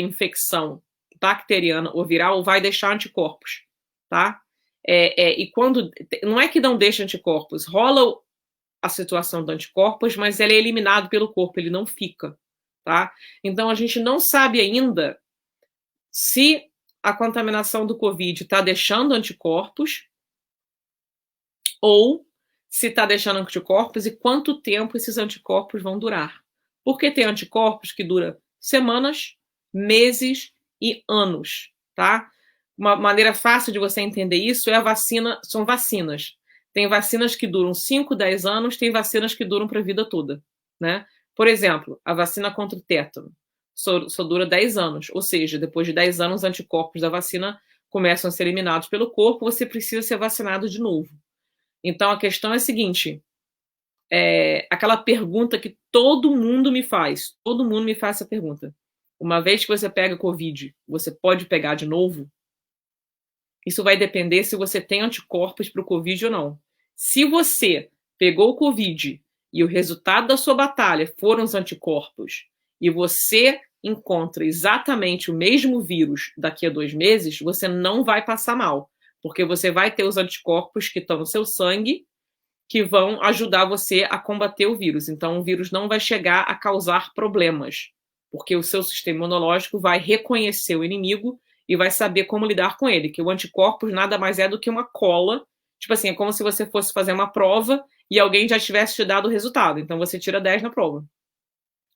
infecção bacteriana ou viral vai deixar anticorpos, tá? E quando. Não é que não deixa anticorpos, rola a situação do anticorpos, mas ele é eliminado pelo corpo, ele não fica, tá? Então a gente não sabe ainda se a contaminação do Covid está deixando anticorpos ou se está deixando anticorpos e quanto tempo esses anticorpos vão durar. Porque tem anticorpos que duram semanas, meses e anos, tá? Uma maneira fácil de você entender isso é a vacina, são vacinas. Tem vacinas que duram 5, 10 anos, tem vacinas que duram para a vida toda, né? Por exemplo, a vacina contra o tétano só dura 10 anos, ou seja, depois de 10 anos, os anticorpos da vacina começam a ser eliminados pelo corpo, você precisa ser vacinado de novo. Então a questão é a seguinte, aquela pergunta que todo mundo me faz essa pergunta. Uma vez que você pega Covid, você pode pegar de novo? Isso vai depender se você tem anticorpos para o Covid ou não. Se você pegou o Covid e o resultado da sua batalha foram os anticorpos e você encontra exatamente o mesmo vírus daqui a 2 meses, você não vai passar mal, porque você vai ter os anticorpos que estão no seu sangue que vão ajudar você a combater o vírus. Então, o vírus não vai chegar a causar problemas, porque o seu sistema imunológico vai reconhecer o inimigo e vai saber como lidar com ele, que o anticorpos nada mais é do que uma cola, tipo assim, é como se você fosse fazer uma prova e alguém já tivesse te dado o resultado, então você tira 10 na prova,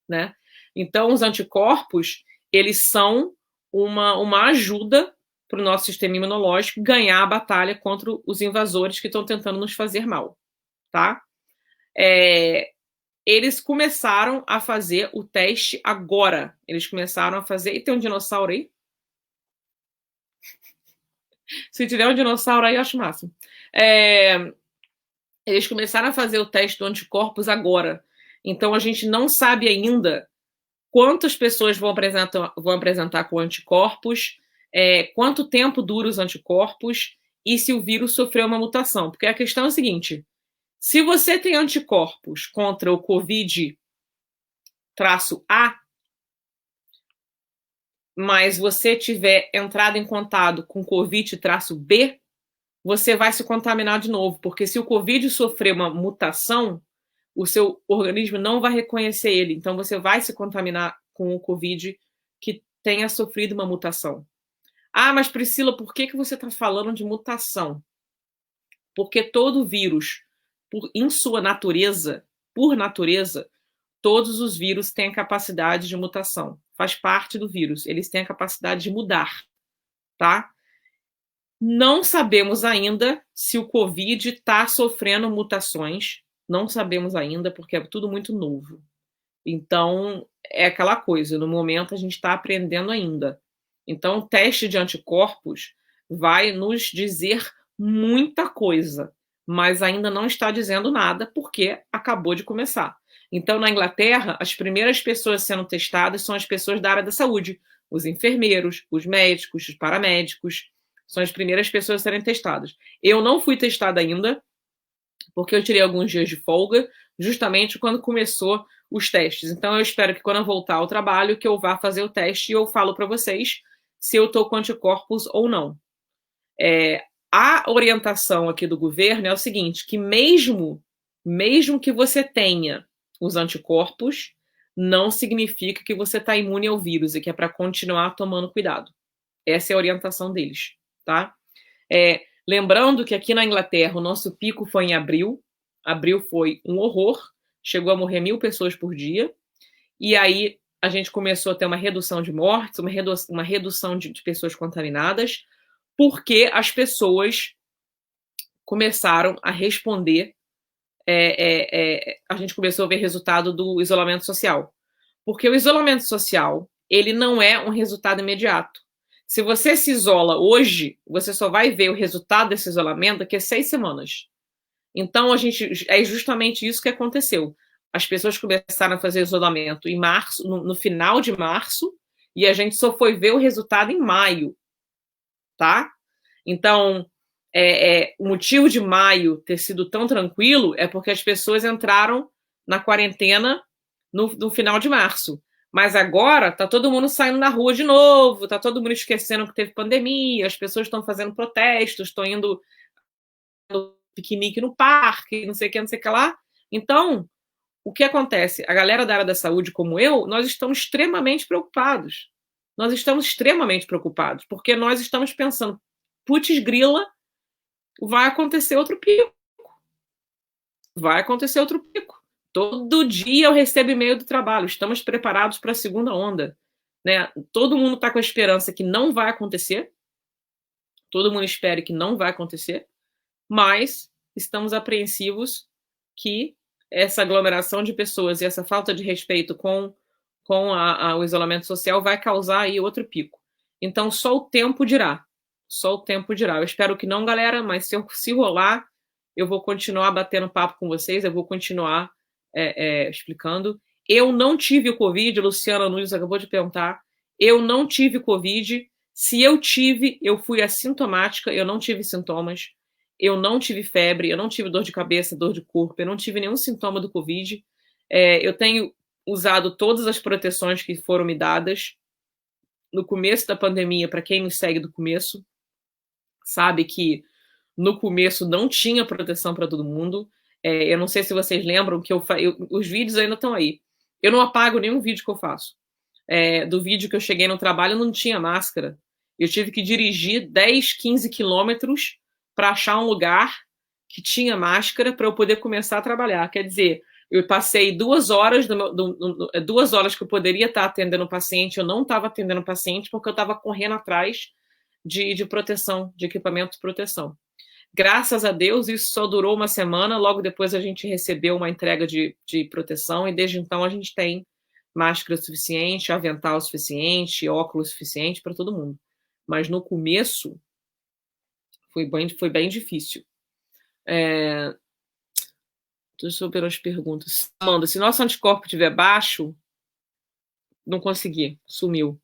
né? Então, os anticorpos, eles são uma ajuda para o nosso sistema imunológico ganhar a batalha contra os invasores que estão tentando nos fazer mal, tá? Eles começaram a fazer o teste agora. Eles começaram a fazer... E tem um dinossauro aí? Se tiver um dinossauro aí, eu acho máximo. Eles começaram a fazer o teste do anticorpos agora. Então, a gente não sabe ainda quantas pessoas vão apresentar com anticorpos, quanto tempo dura os anticorpos e se o vírus sofreu uma mutação. Porque a questão é a seguinte, se você tem anticorpos contra o Covid-A, mas você tiver entrado em contato com Covid-B, você vai se contaminar de novo, porque se o Covid sofrer uma mutação, o seu organismo não vai reconhecer ele, então você vai se contaminar com o Covid que tenha sofrido uma mutação. Ah, mas Priscila, por que você está falando de mutação? Porque todo vírus, em sua natureza, por natureza, todos os vírus têm a capacidade de mutação. Faz parte do vírus. Eles têm a capacidade de mudar, tá? Não sabemos ainda se o Covid está sofrendo mutações. Não sabemos ainda, porque é tudo muito novo. Então, é aquela coisa. No momento, a gente está aprendendo ainda. Então, o teste de anticorpos vai nos dizer muita coisa, mas ainda não está dizendo nada, porque acabou de começar. Então, na Inglaterra, as primeiras pessoas sendo testadas são as pessoas da área da saúde, os enfermeiros, os médicos, os paramédicos, são as primeiras pessoas a serem testadas. Eu não fui testada ainda, porque eu tirei alguns dias de folga, justamente quando começou os testes. Então, eu espero que quando eu voltar ao trabalho, que eu vá fazer o teste e eu falo para vocês se eu estou com anticorpos ou não. A orientação aqui do governo é o seguinte, que mesmo que você tenha os anticorpos, não significa que você está imune ao vírus e que é para continuar tomando cuidado. Essa é a orientação deles, tá? Lembrando que aqui na Inglaterra o nosso pico foi em abril. Abril foi um horror, chegou a morrer 1.000 pessoas por dia. E aí a gente começou a ter uma redução de mortes, uma redução de pessoas contaminadas, porque as pessoas começaram a responder. A gente começou a ver resultado do isolamento social. Porque o isolamento social, ele não é um resultado imediato. Se você se isola hoje, você só vai ver o resultado desse isolamento daqui a 6 semanas. Então, é justamente isso que aconteceu. As pessoas começaram a fazer isolamento em março, no final de março, e a gente só foi ver o resultado em maio, tá? Então, o motivo de maio ter sido tão tranquilo é porque as pessoas entraram na quarentena no final de março. Mas agora tá todo mundo saindo na rua de novo, tá todo mundo esquecendo que teve pandemia, as pessoas estão fazendo protestos, estão indo no piquenique no parque, não sei o que, não sei o que lá. Então, o que acontece? A galera da área da saúde, como eu, nós estamos extremamente preocupados. Nós estamos extremamente preocupados, porque nós estamos pensando, putz grila, vai acontecer outro pico. Vai acontecer outro pico. Todo dia eu recebo e-mail do trabalho, estamos preparados para a segunda onda. Né? Todo mundo está com a esperança que não vai acontecer, todo mundo espera que não vai acontecer, mas estamos apreensivos que essa aglomeração de pessoas e essa falta de respeito com o isolamento social vai causar aí outro pico. Então, só o tempo dirá. Só o tempo dirá. Eu espero que não, galera, mas se rolar, eu vou continuar batendo papo com vocês, eu vou continuar explicando. Eu não tive o Covid, Luciana Nunes acabou de perguntar. Eu não tive Covid. Se eu tive, eu fui assintomática, eu não tive sintomas. Eu não tive febre, eu não tive dor de cabeça, dor de corpo, eu não tive nenhum sintoma do Covid. Eu tenho usado todas as proteções que foram me dadas no começo da pandemia. Para quem me segue do começo, sabe que no começo não tinha proteção para todo mundo. Eu não sei se vocês lembram que os vídeos ainda estão aí. Eu não apago nenhum vídeo que eu faço. Do vídeo que eu cheguei no trabalho, eu não tinha máscara. Eu tive que dirigir 10, 15 quilômetros para achar um lugar que tinha máscara para eu poder começar a trabalhar. Quer dizer, eu passei 2 horas, 2 horas que eu poderia estar atendendo o paciente, eu não estava atendendo o paciente porque eu estava correndo atrás de proteção, de equipamento de proteção. Graças a Deus, isso só durou uma semana, logo depois a gente recebeu uma entrega de proteção e desde então a gente tem máscara suficiente, avental suficiente, óculos suficiente para todo mundo. Mas no começo foi bem difícil. Deixa eu ver as perguntas. Amanda, se nosso anticorpo estiver baixo, não consegui, sumiu.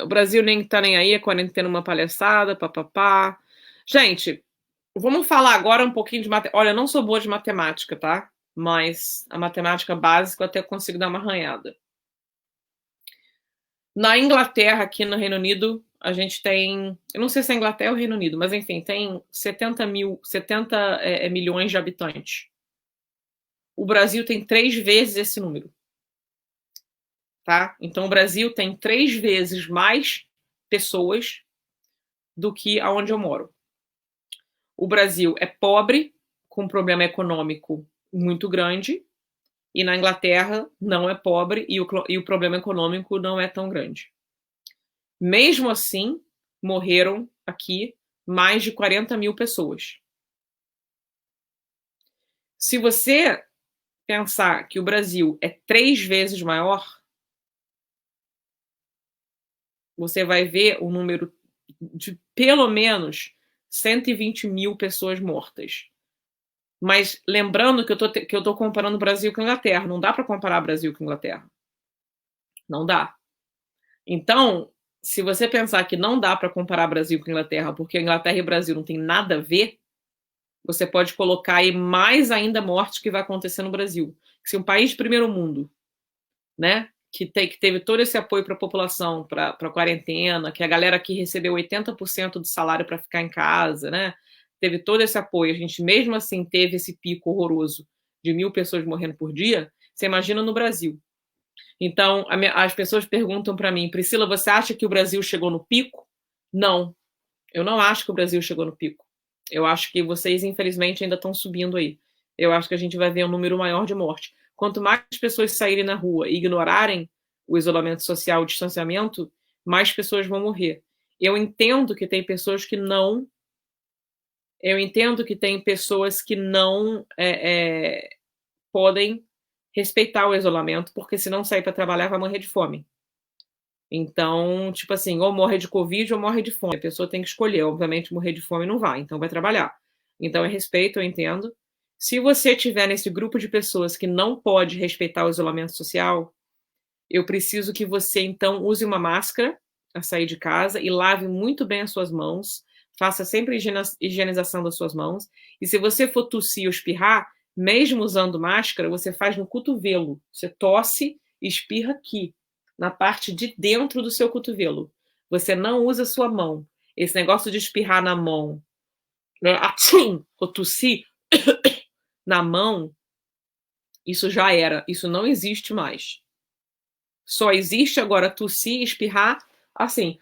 O Brasil nem tá nem aí, a quarentena uma palhaçada, papapá. Gente, vamos falar agora um pouquinho de matemática. Olha, eu não sou boa de matemática, tá? Mas a matemática básica eu até consigo dar uma arranhada. Na Inglaterra, aqui no Reino Unido, a gente tem... Eu não sei se é Inglaterra ou Reino Unido, mas enfim, tem 70 milhões de habitantes. O Brasil tem 3 vezes esse número. Tá? Então, o Brasil tem 3 vezes mais pessoas do que aonde eu moro. O Brasil é pobre, com um problema econômico muito grande, e na Inglaterra não é pobre e o problema econômico não é tão grande. Mesmo assim, morreram aqui mais de 40 mil pessoas. Se você pensar que o Brasil é 3 vezes maior, você vai ver o número de pelo menos 120 mil pessoas mortas. Mas lembrando que eu estou comparando o Brasil com a Inglaterra. Não dá para comparar Brasil com a Inglaterra. Não dá. Então, se você pensar que não dá para comparar Brasil com a Inglaterra, porque a Inglaterra e o Brasil não tem nada a ver, você pode colocar aí mais ainda mortes que vai acontecer no Brasil. Se um país de primeiro mundo, né, que teve todo esse apoio para a população, para a quarentena, que a galera aqui recebeu 80% do salário para ficar em casa, né? Teve todo esse apoio, a gente mesmo assim teve esse pico horroroso de 1.000 pessoas morrendo por dia, você imagina no Brasil. Então, as pessoas perguntam para mim, Priscila, você acha que o Brasil chegou no pico? Não, eu não acho que o Brasil chegou no pico. Eu acho que vocês, infelizmente, ainda estão subindo aí. Eu acho que a gente vai ver um número maior de morte. Quanto mais pessoas saírem na rua e ignorarem o isolamento social, o distanciamento, mais pessoas vão morrer. Eu entendo que tem pessoas que não... podem respeitar o isolamento, porque se não sair para trabalhar vai morrer de fome. Então, tipo assim, ou morre de Covid ou morre de fome. A pessoa tem que escolher. Obviamente, morrer de fome não vai, então vai trabalhar. Então, eu respeito, eu entendo. Se você estiver nesse grupo de pessoas que não pode respeitar o isolamento social, eu preciso que você, então, use uma máscara a sair de casa e lave muito bem as suas mãos. Faça sempre a higienização das suas mãos. E se você for tossir ou espirrar, mesmo usando máscara, você faz no cotovelo. Você tosse e espirra aqui, na parte de dentro do seu cotovelo. Você não usa a sua mão. Esse negócio de espirrar na mão, né, assim, ou tossir na mão, isso já era. Isso não existe mais. Só existe agora tossir e espirrar assim.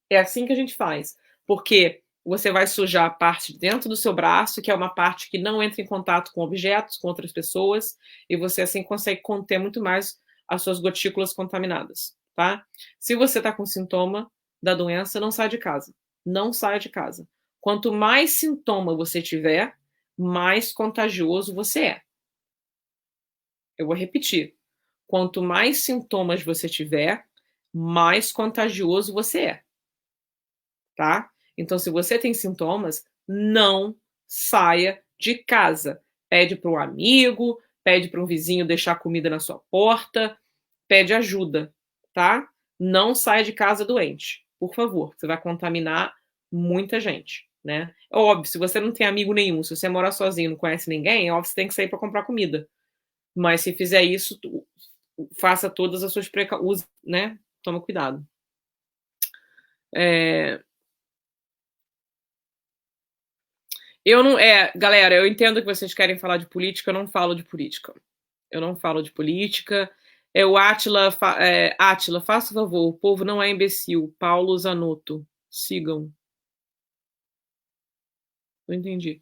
É assim que a gente faz. Porque você vai sujar a parte de dentro do seu braço, que é uma parte que não entra em contato com objetos, com outras pessoas, e você assim consegue conter muito mais as suas gotículas contaminadas, tá? Se você está com sintoma da doença, não sai de casa. Não saia de casa. Quanto mais sintoma você tiver, mais contagioso você é. Eu vou repetir. Quanto mais sintomas você tiver, mais contagioso você é, tá? Então, se você tem sintomas, não saia de casa. Pede para um amigo, pede para um vizinho deixar comida na sua porta, pede ajuda, tá? Não saia de casa doente, por favor. Você vai contaminar muita gente, né? É óbvio, se você não tem amigo nenhum, se você mora sozinho, não conhece ninguém, é óbvio que você tem que sair para comprar comida. Mas se fizer isso, faça todas as suas precauções, né? Toma cuidado. Eu não. Galera, eu entendo que vocês querem falar de política, eu não falo de política. Eu não falo de política. O Átila, faça o favor, o povo não é imbecil. Paulo Zanotto. Sigam. Não entendi.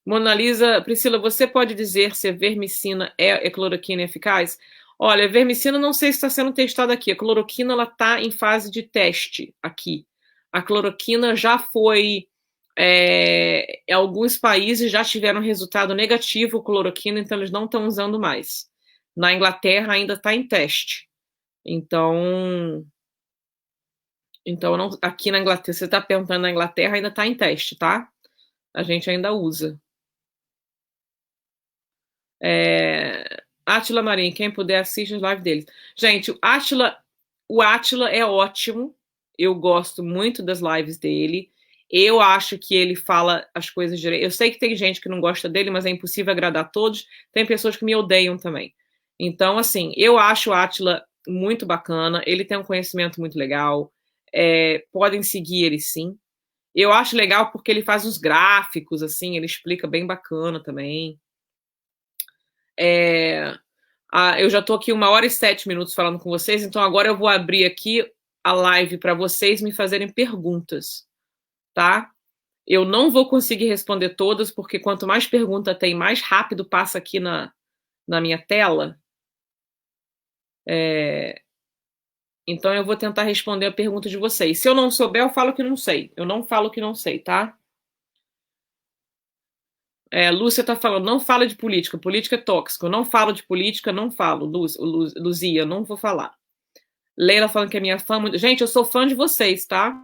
Mona Lisa, Priscila, você pode dizer se a vermicina é cloroquina eficaz? Olha, a vermicina não sei se está sendo testada aqui. A cloroquina está em fase de teste aqui. A cloroquina já foi. Alguns países já tiveram resultado negativo cloroquina, então eles não estão usando mais. Na Inglaterra ainda está em teste. Então não, aqui na Inglaterra, você está perguntando na Inglaterra, ainda está em teste, tá? A gente ainda usa. Átila Marim, quem puder assiste as lives deles. Gente, o Átila é ótimo. Eu gosto muito das lives dele. Eu acho que ele fala as coisas direito. Eu sei que tem gente que não gosta dele, mas é impossível agradar todos. Tem pessoas que me odeiam também. Então, assim, eu acho o Átila muito bacana. Ele tem um conhecimento muito legal. Podem seguir ele, sim. Eu acho legal porque ele faz uns gráficos, assim, ele explica bem bacana também. Eu já estou aqui 1h07 falando com vocês, então agora eu vou abrir aqui a live para vocês me fazerem perguntas, tá? Eu não vou conseguir responder todas, porque quanto mais pergunta tem, mais rápido passa aqui na minha tela. Então eu vou tentar responder a pergunta de vocês. Se eu não souber, eu falo que não sei. Eu não falo que não sei, tá? Lúcia tá falando, não fala de política é tóxico. Eu não falo de política, não falo. Luzia, não vou falar. Leila falando que é minha fã. Gente, eu sou fã de vocês, tá?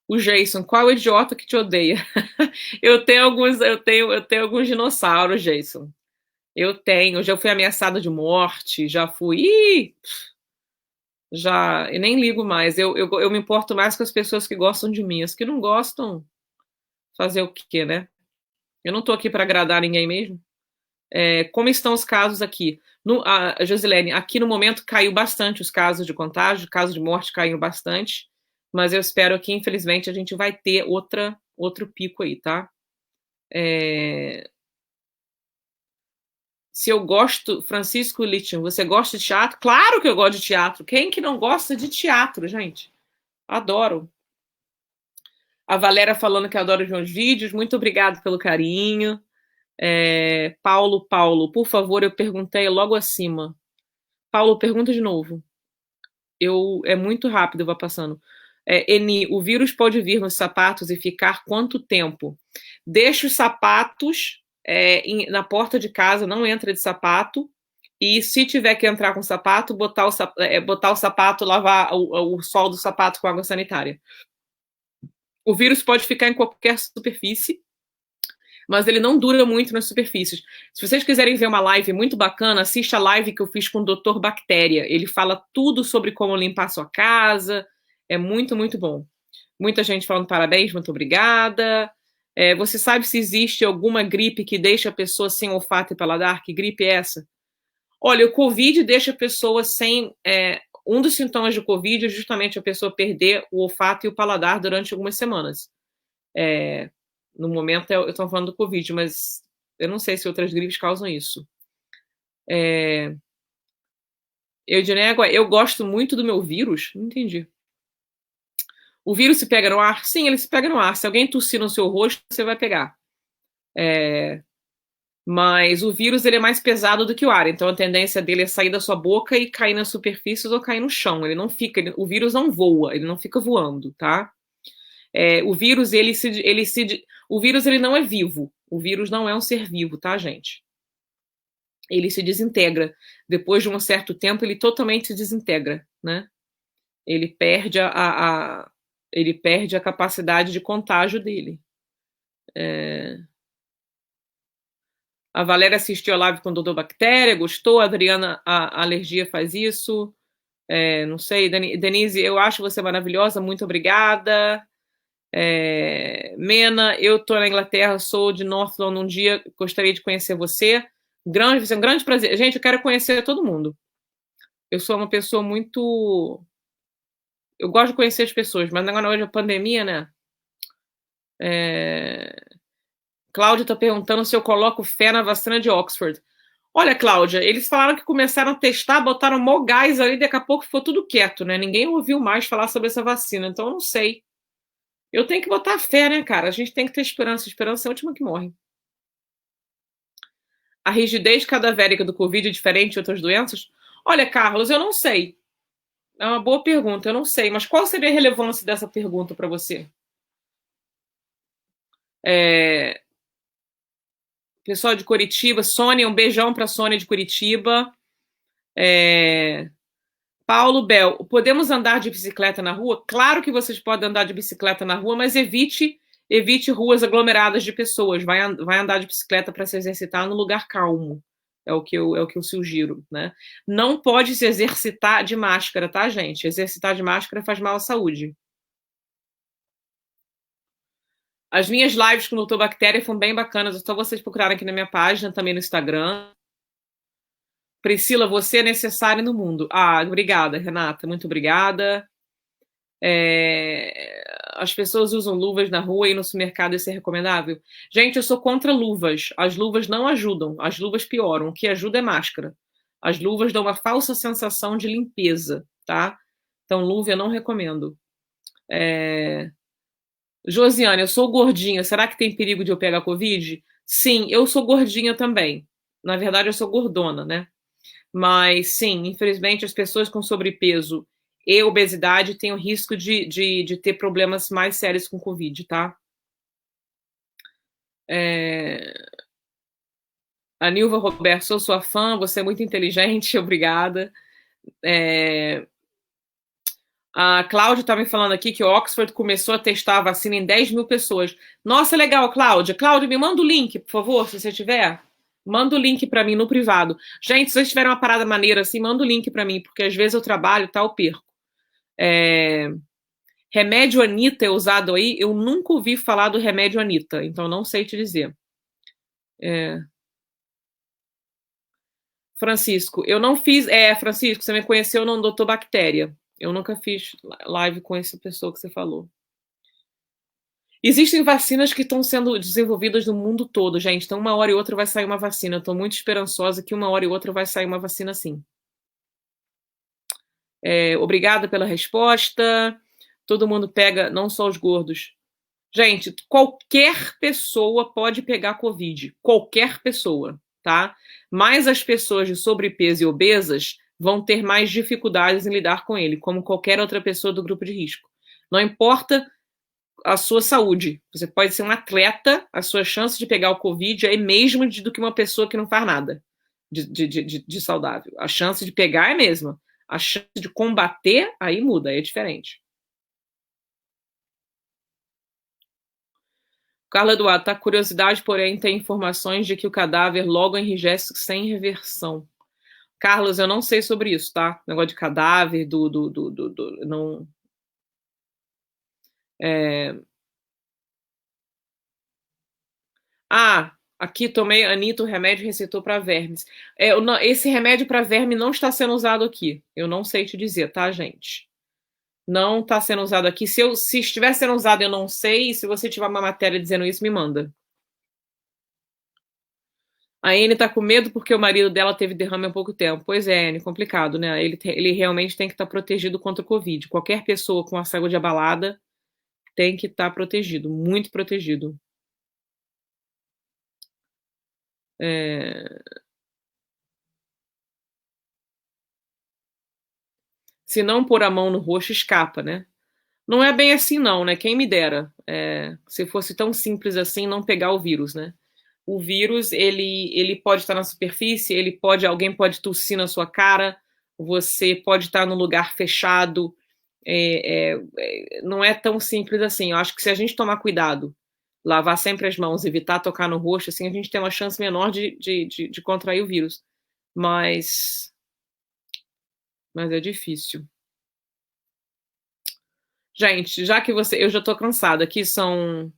O Jason, qual é o idiota que te odeia? eu tenho alguns dinossauros, Jason. Eu já fui ameaçada de morte, já fui. Eu nem ligo mais. Eu me importo mais com as pessoas que gostam de mim. As que não gostam, fazer o quê, né? Eu não tô aqui para agradar ninguém mesmo. Como estão os casos aqui? A Josilene, aqui no momento caiu bastante os casos de contágio, casos de morte caíram bastante, mas eu espero que, infelizmente, a gente vai ter outro pico aí, tá? Se eu gosto, Francisco Littium, você gosta de teatro? Claro que eu gosto de teatro. Quem que não gosta de teatro, gente? Adoro. A Valéria falando que adora os meus vídeos. Muito obrigado pelo carinho. Paulo, por favor, eu perguntei logo acima. Paulo, pergunta de novo. É muito rápido, eu vou passando. Eni, o vírus pode vir nos sapatos e ficar quanto tempo? Deixa os sapatos na porta de casa, não entra de sapato. E se tiver que entrar com sapato, botar o sapato, lavar o sol do sapato com água sanitária. O vírus pode ficar em qualquer superfície, mas ele não dura muito nas superfícies. Se vocês quiserem ver uma live muito bacana, assista a live que eu fiz com o Dr. Bactéria. Ele fala tudo sobre como limpar sua casa. É muito, muito bom. Muita gente falando parabéns, muito obrigada. Você sabe se existe alguma gripe que deixa a pessoa sem olfato e paladar? Que gripe é essa? Olha, o Covid deixa a pessoa sem. Um dos sintomas do Covid é justamente a pessoa perder o olfato e o paladar durante algumas semanas. No momento, eu estou falando do Covid, mas eu não sei se outras gripes causam isso. Eu gosto muito do meu vírus. Não entendi. O vírus se pega no ar? Sim, ele se pega no ar. Se alguém tossir no seu rosto, você vai pegar. Mas o vírus ele é mais pesado do que o ar, então a tendência dele é sair da sua boca e cair nas superfícies ou cair no chão. Ele não fica, o vírus não voa, ele não fica voando, tá? O vírus o vírus ele não é vivo. O vírus não é um ser vivo, tá, gente? Ele se desintegra. Depois de um certo tempo, ele totalmente se desintegra, né? Ele perde ele perde a capacidade de contágio dele. A Valéria assistiu a live com o Dodô Bactéria, gostou. A Adriana, a alergia faz isso. Não sei. Denise, eu acho você maravilhosa, muito obrigada. Mena, eu estou na Inglaterra, sou de North London. Um dia gostaria de conhecer você. Vai ser um grande prazer. Gente, eu quero conhecer todo mundo. Eu sou uma pessoa muito. Eu gosto de conhecer as pessoas, mas agora hoje a pandemia, né? Cláudia está perguntando se eu coloco fé na vacina de Oxford. Olha, Cláudia, eles falaram que começaram a testar, botaram mó gás ali, daqui a pouco ficou tudo quieto, né? Ninguém ouviu mais falar sobre essa vacina, então eu não sei. Eu tenho que botar fé, né, cara? A gente tem que ter esperança. Esperança é a última que morre. A rigidez cadavérica do Covid é diferente de outras doenças? Olha, Carlos, eu não sei. É uma boa pergunta, eu não sei. Mas qual seria a relevância dessa pergunta para você? Pessoal de Curitiba, Sônia, um beijão para Sônia de Curitiba. Paulo Bel, podemos andar de bicicleta na rua? Claro que vocês podem andar de bicicleta na rua, mas evite ruas aglomeradas de pessoas. Vai andar de bicicleta para se exercitar num lugar calmo. É o que eu sugiro, né? Não pode se exercitar de máscara, tá, gente? Exercitar de máscara faz mal à saúde. As minhas lives com o Dr. Bactéria foram bem bacanas. É só vocês procurarem aqui na minha página, também no Instagram. Priscila, você é necessária no mundo. Obrigada, Renata. Muito obrigada. As pessoas usam luvas na rua e no supermercado, isso é recomendável? Gente, eu sou contra luvas. As luvas não ajudam. As luvas pioram. O que ajuda é máscara. As luvas dão uma falsa sensação de limpeza, tá? Então, luva eu não recomendo. Josiane, eu sou gordinha. Será que tem perigo de eu pegar Covid? Sim, eu sou gordinha também. Na verdade, eu sou gordona, né? Mas, sim, infelizmente, as pessoas com sobrepeso e obesidade têm o risco de ter problemas mais sérios com Covid, tá? A Nilva Roberto, sou sua fã, você é muito inteligente, obrigada. A Cláudia está me falando aqui que o Oxford começou a testar a vacina em 10 mil pessoas. Nossa, legal, Cláudia. Cláudia, me manda o link, por favor, se você tiver. Manda o link para mim no privado. Gente, se vocês tiverem uma parada maneira assim, manda o link para mim, porque às vezes eu trabalho, tá, eu perco. Remédio Anitta é usado aí? Eu nunca ouvi falar do remédio Anitta, então não sei te dizer. Francisco, eu não fiz. Francisco, você me conheceu no Doutor Bactéria. Eu nunca fiz live com essa pessoa que você falou. Existem vacinas que estão sendo desenvolvidas no mundo todo, gente. Então, uma hora e outra vai sair uma vacina. Eu estou muito esperançosa que uma hora e outra vai sair uma vacina sim. Obrigada pela resposta. Todo mundo pega, não só os gordos. Gente, qualquer pessoa pode pegar Covid. Qualquer pessoa, tá? Mas as pessoas de sobrepeso e obesas vão ter mais dificuldades em lidar com ele, como qualquer outra pessoa do grupo de risco. Não importa a sua saúde. Você pode ser um atleta, a sua chance de pegar o Covid é mesmo do que uma pessoa que não faz nada de saudável. A chance de pegar é a mesma. A chance de combater, aí muda, aí é diferente. Carla Eduardo, tá curiosidade, porém tem informações de que o cadáver logo enrijece sem reversão. Carlos, eu não sei sobre isso, tá? Negócio de cadáver, não. Ah, aqui tomei, Anitta, o remédio receitou para vermes. Esse remédio para verme não está sendo usado aqui. Eu não sei te dizer, tá, gente? Não está sendo usado aqui. Se estiver sendo usado, eu não sei. E se você tiver uma matéria dizendo isso, me manda. A Anne tá com medo porque o marido dela teve derrame há pouco tempo. Pois é, Anne, complicado, né? Ele realmente tem que estar protegido contra o Covid. Qualquer pessoa com a saúde abalada tem que estar protegido, muito protegido. É... Se não pôr a mão no rosto, escapa, né? Não é bem assim, não, né? Quem me dera. Se fosse tão simples assim, não pegar o vírus, né? O vírus, ele pode estar na superfície, alguém pode tossir na sua cara, você pode estar num lugar fechado. Não é tão simples assim. Eu acho que se a gente tomar cuidado, lavar sempre as mãos, evitar tocar no rosto, assim, a gente tem uma chance menor de contrair o vírus. Mas é difícil. Gente, já que eu já tô cansada. Aqui são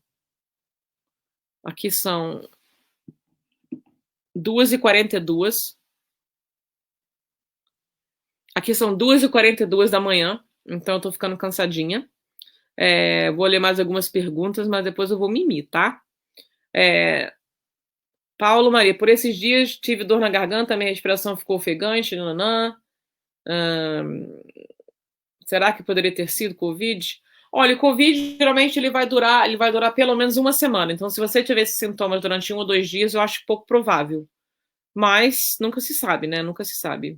2h42. Aqui são 2h42 da manhã, então eu tô ficando cansadinha. Vou ler mais algumas perguntas, mas depois eu vou mimir, tá? Paulo Maria, por esses dias tive dor na garganta, minha respiração ficou ofegante, nananã. Será que poderia ter sido Covid? Olha, o Covid geralmente ele vai durar pelo menos uma semana. Então, se você tiver esses sintomas durante 1 ou 2 dias, eu acho pouco provável. Mas nunca se sabe, né? Nunca se sabe.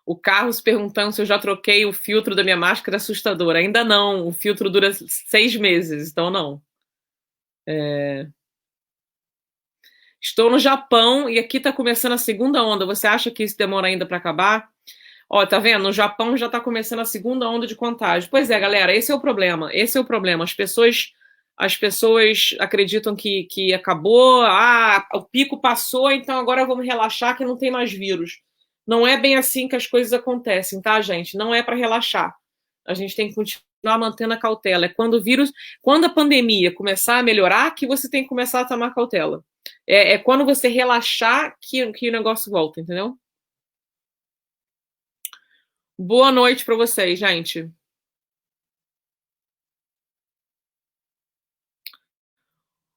O Carlos perguntando se eu já troquei o filtro da minha máscara assustador. Ainda não. O filtro dura 6 meses, então não. Estou no Japão e aqui tá começando a segunda onda. Você acha que isso demora ainda para acabar? Ó, tá vendo? No Japão já tá começando a segunda onda de contágio. Pois é, galera, esse é o problema. Esse é o problema. As pessoas acreditam que acabou, o pico passou, então agora vamos relaxar que não tem mais vírus. Não é bem assim que as coisas acontecem, tá, gente? Não é para relaxar. A gente tem que continuar mantendo a cautela. É quando a pandemia começar a melhorar, que você tem que começar a tomar cautela. É quando você relaxar que o negócio volta, entendeu? Boa noite para vocês, gente.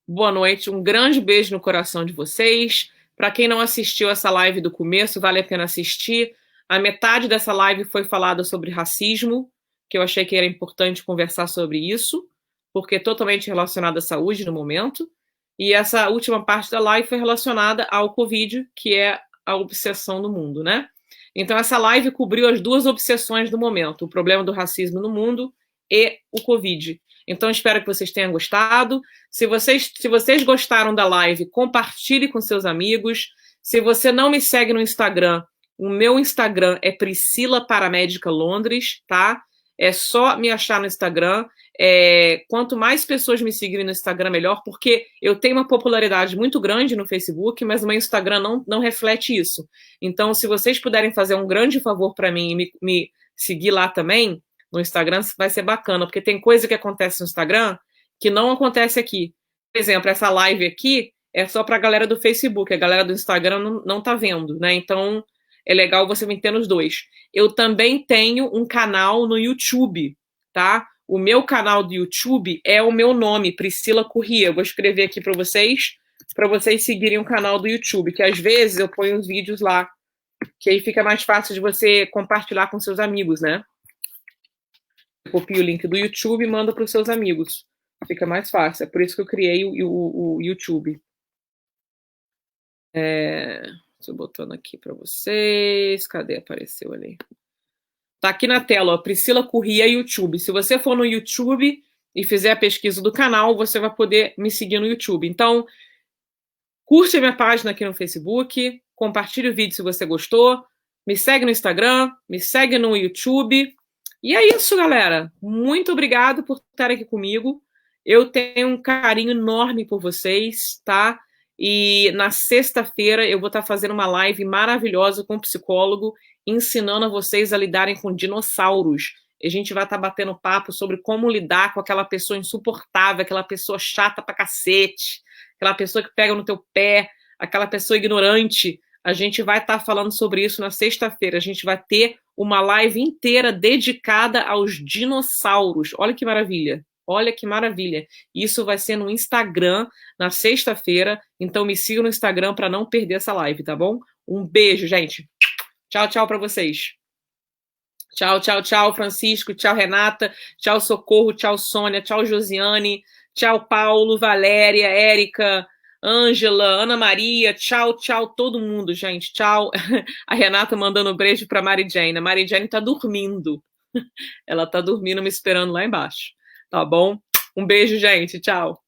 Boa noite, um grande beijo no coração de vocês. Para quem não assistiu essa live do começo, vale a pena assistir. A metade dessa live foi falada sobre racismo, que eu achei que era importante conversar sobre isso, porque é totalmente relacionado à saúde no momento. E essa última parte da live foi relacionada ao Covid, que é a obsessão do mundo, né? Então, essa live cobriu as duas obsessões do momento: o problema do racismo no mundo e o Covid. Então, espero que vocês tenham gostado. Se vocês gostaram da live, compartilhe com seus amigos. Se você não me segue no Instagram, o meu Instagram é Priscila Paramédica Londres, tá? É só me achar no Instagram. Quanto mais pessoas me seguirem no Instagram, melhor, porque eu tenho uma popularidade muito grande no Facebook, mas o meu Instagram não reflete isso. Então, se vocês puderem fazer um grande favor para mim e me seguir lá também, no Instagram, vai ser bacana, porque tem coisa que acontece no Instagram que não acontece aqui. Por exemplo, essa live aqui é só para a galera do Facebook, a galera do Instagram não tá vendo, né? Então, é legal você me ter nos dois. Eu também tenho um canal no YouTube, tá? O meu canal do YouTube é o meu nome, Priscila Corrêa. Eu vou escrever aqui para vocês seguirem o canal do YouTube, que às vezes eu ponho os vídeos lá, que aí fica mais fácil de você compartilhar com seus amigos, né? Copia o link do YouTube e manda para os seus amigos. Fica mais fácil. É por isso que eu criei o YouTube. Estou botando aqui para vocês. Cadê? Apareceu ali. Tá aqui na tela, ó, Priscila Corrêa YouTube. Se você for no YouTube e fizer a pesquisa do canal, você vai poder me seguir no YouTube. Então, curte a minha página aqui no Facebook, compartilhe o vídeo se você gostou, me segue no Instagram, me segue no YouTube. E é isso, galera. Muito obrigado por estarem aqui comigo. Eu tenho um carinho enorme por vocês, tá? E na sexta-feira eu vou estar fazendo uma live maravilhosa com um psicólogo, ensinando a vocês a lidarem com dinossauros. A gente vai estar batendo papo sobre como lidar com aquela pessoa insuportável, aquela pessoa chata pra cacete, aquela pessoa que pega no teu pé, aquela pessoa ignorante. A gente vai estar falando sobre isso na sexta-feira. A gente vai ter uma live inteira dedicada aos dinossauros. Olha que maravilha. Olha que maravilha. Isso vai ser no Instagram na sexta-feira. Então me siga no Instagram para não perder essa live, tá bom? Um beijo, gente. Tchau, tchau para vocês. Tchau, tchau, tchau, Francisco. Tchau, Renata. Tchau, Socorro. Tchau, Sônia. Tchau, Josiane. Tchau, Paulo, Valéria, Érica, Ângela, Ana Maria. Tchau, tchau, todo mundo, gente. Tchau. A Renata mandando um beijo para Mari Jane. A Mari Jane tá dormindo. Ela tá dormindo, me esperando lá embaixo. Tá bom? Um beijo, gente. Tchau.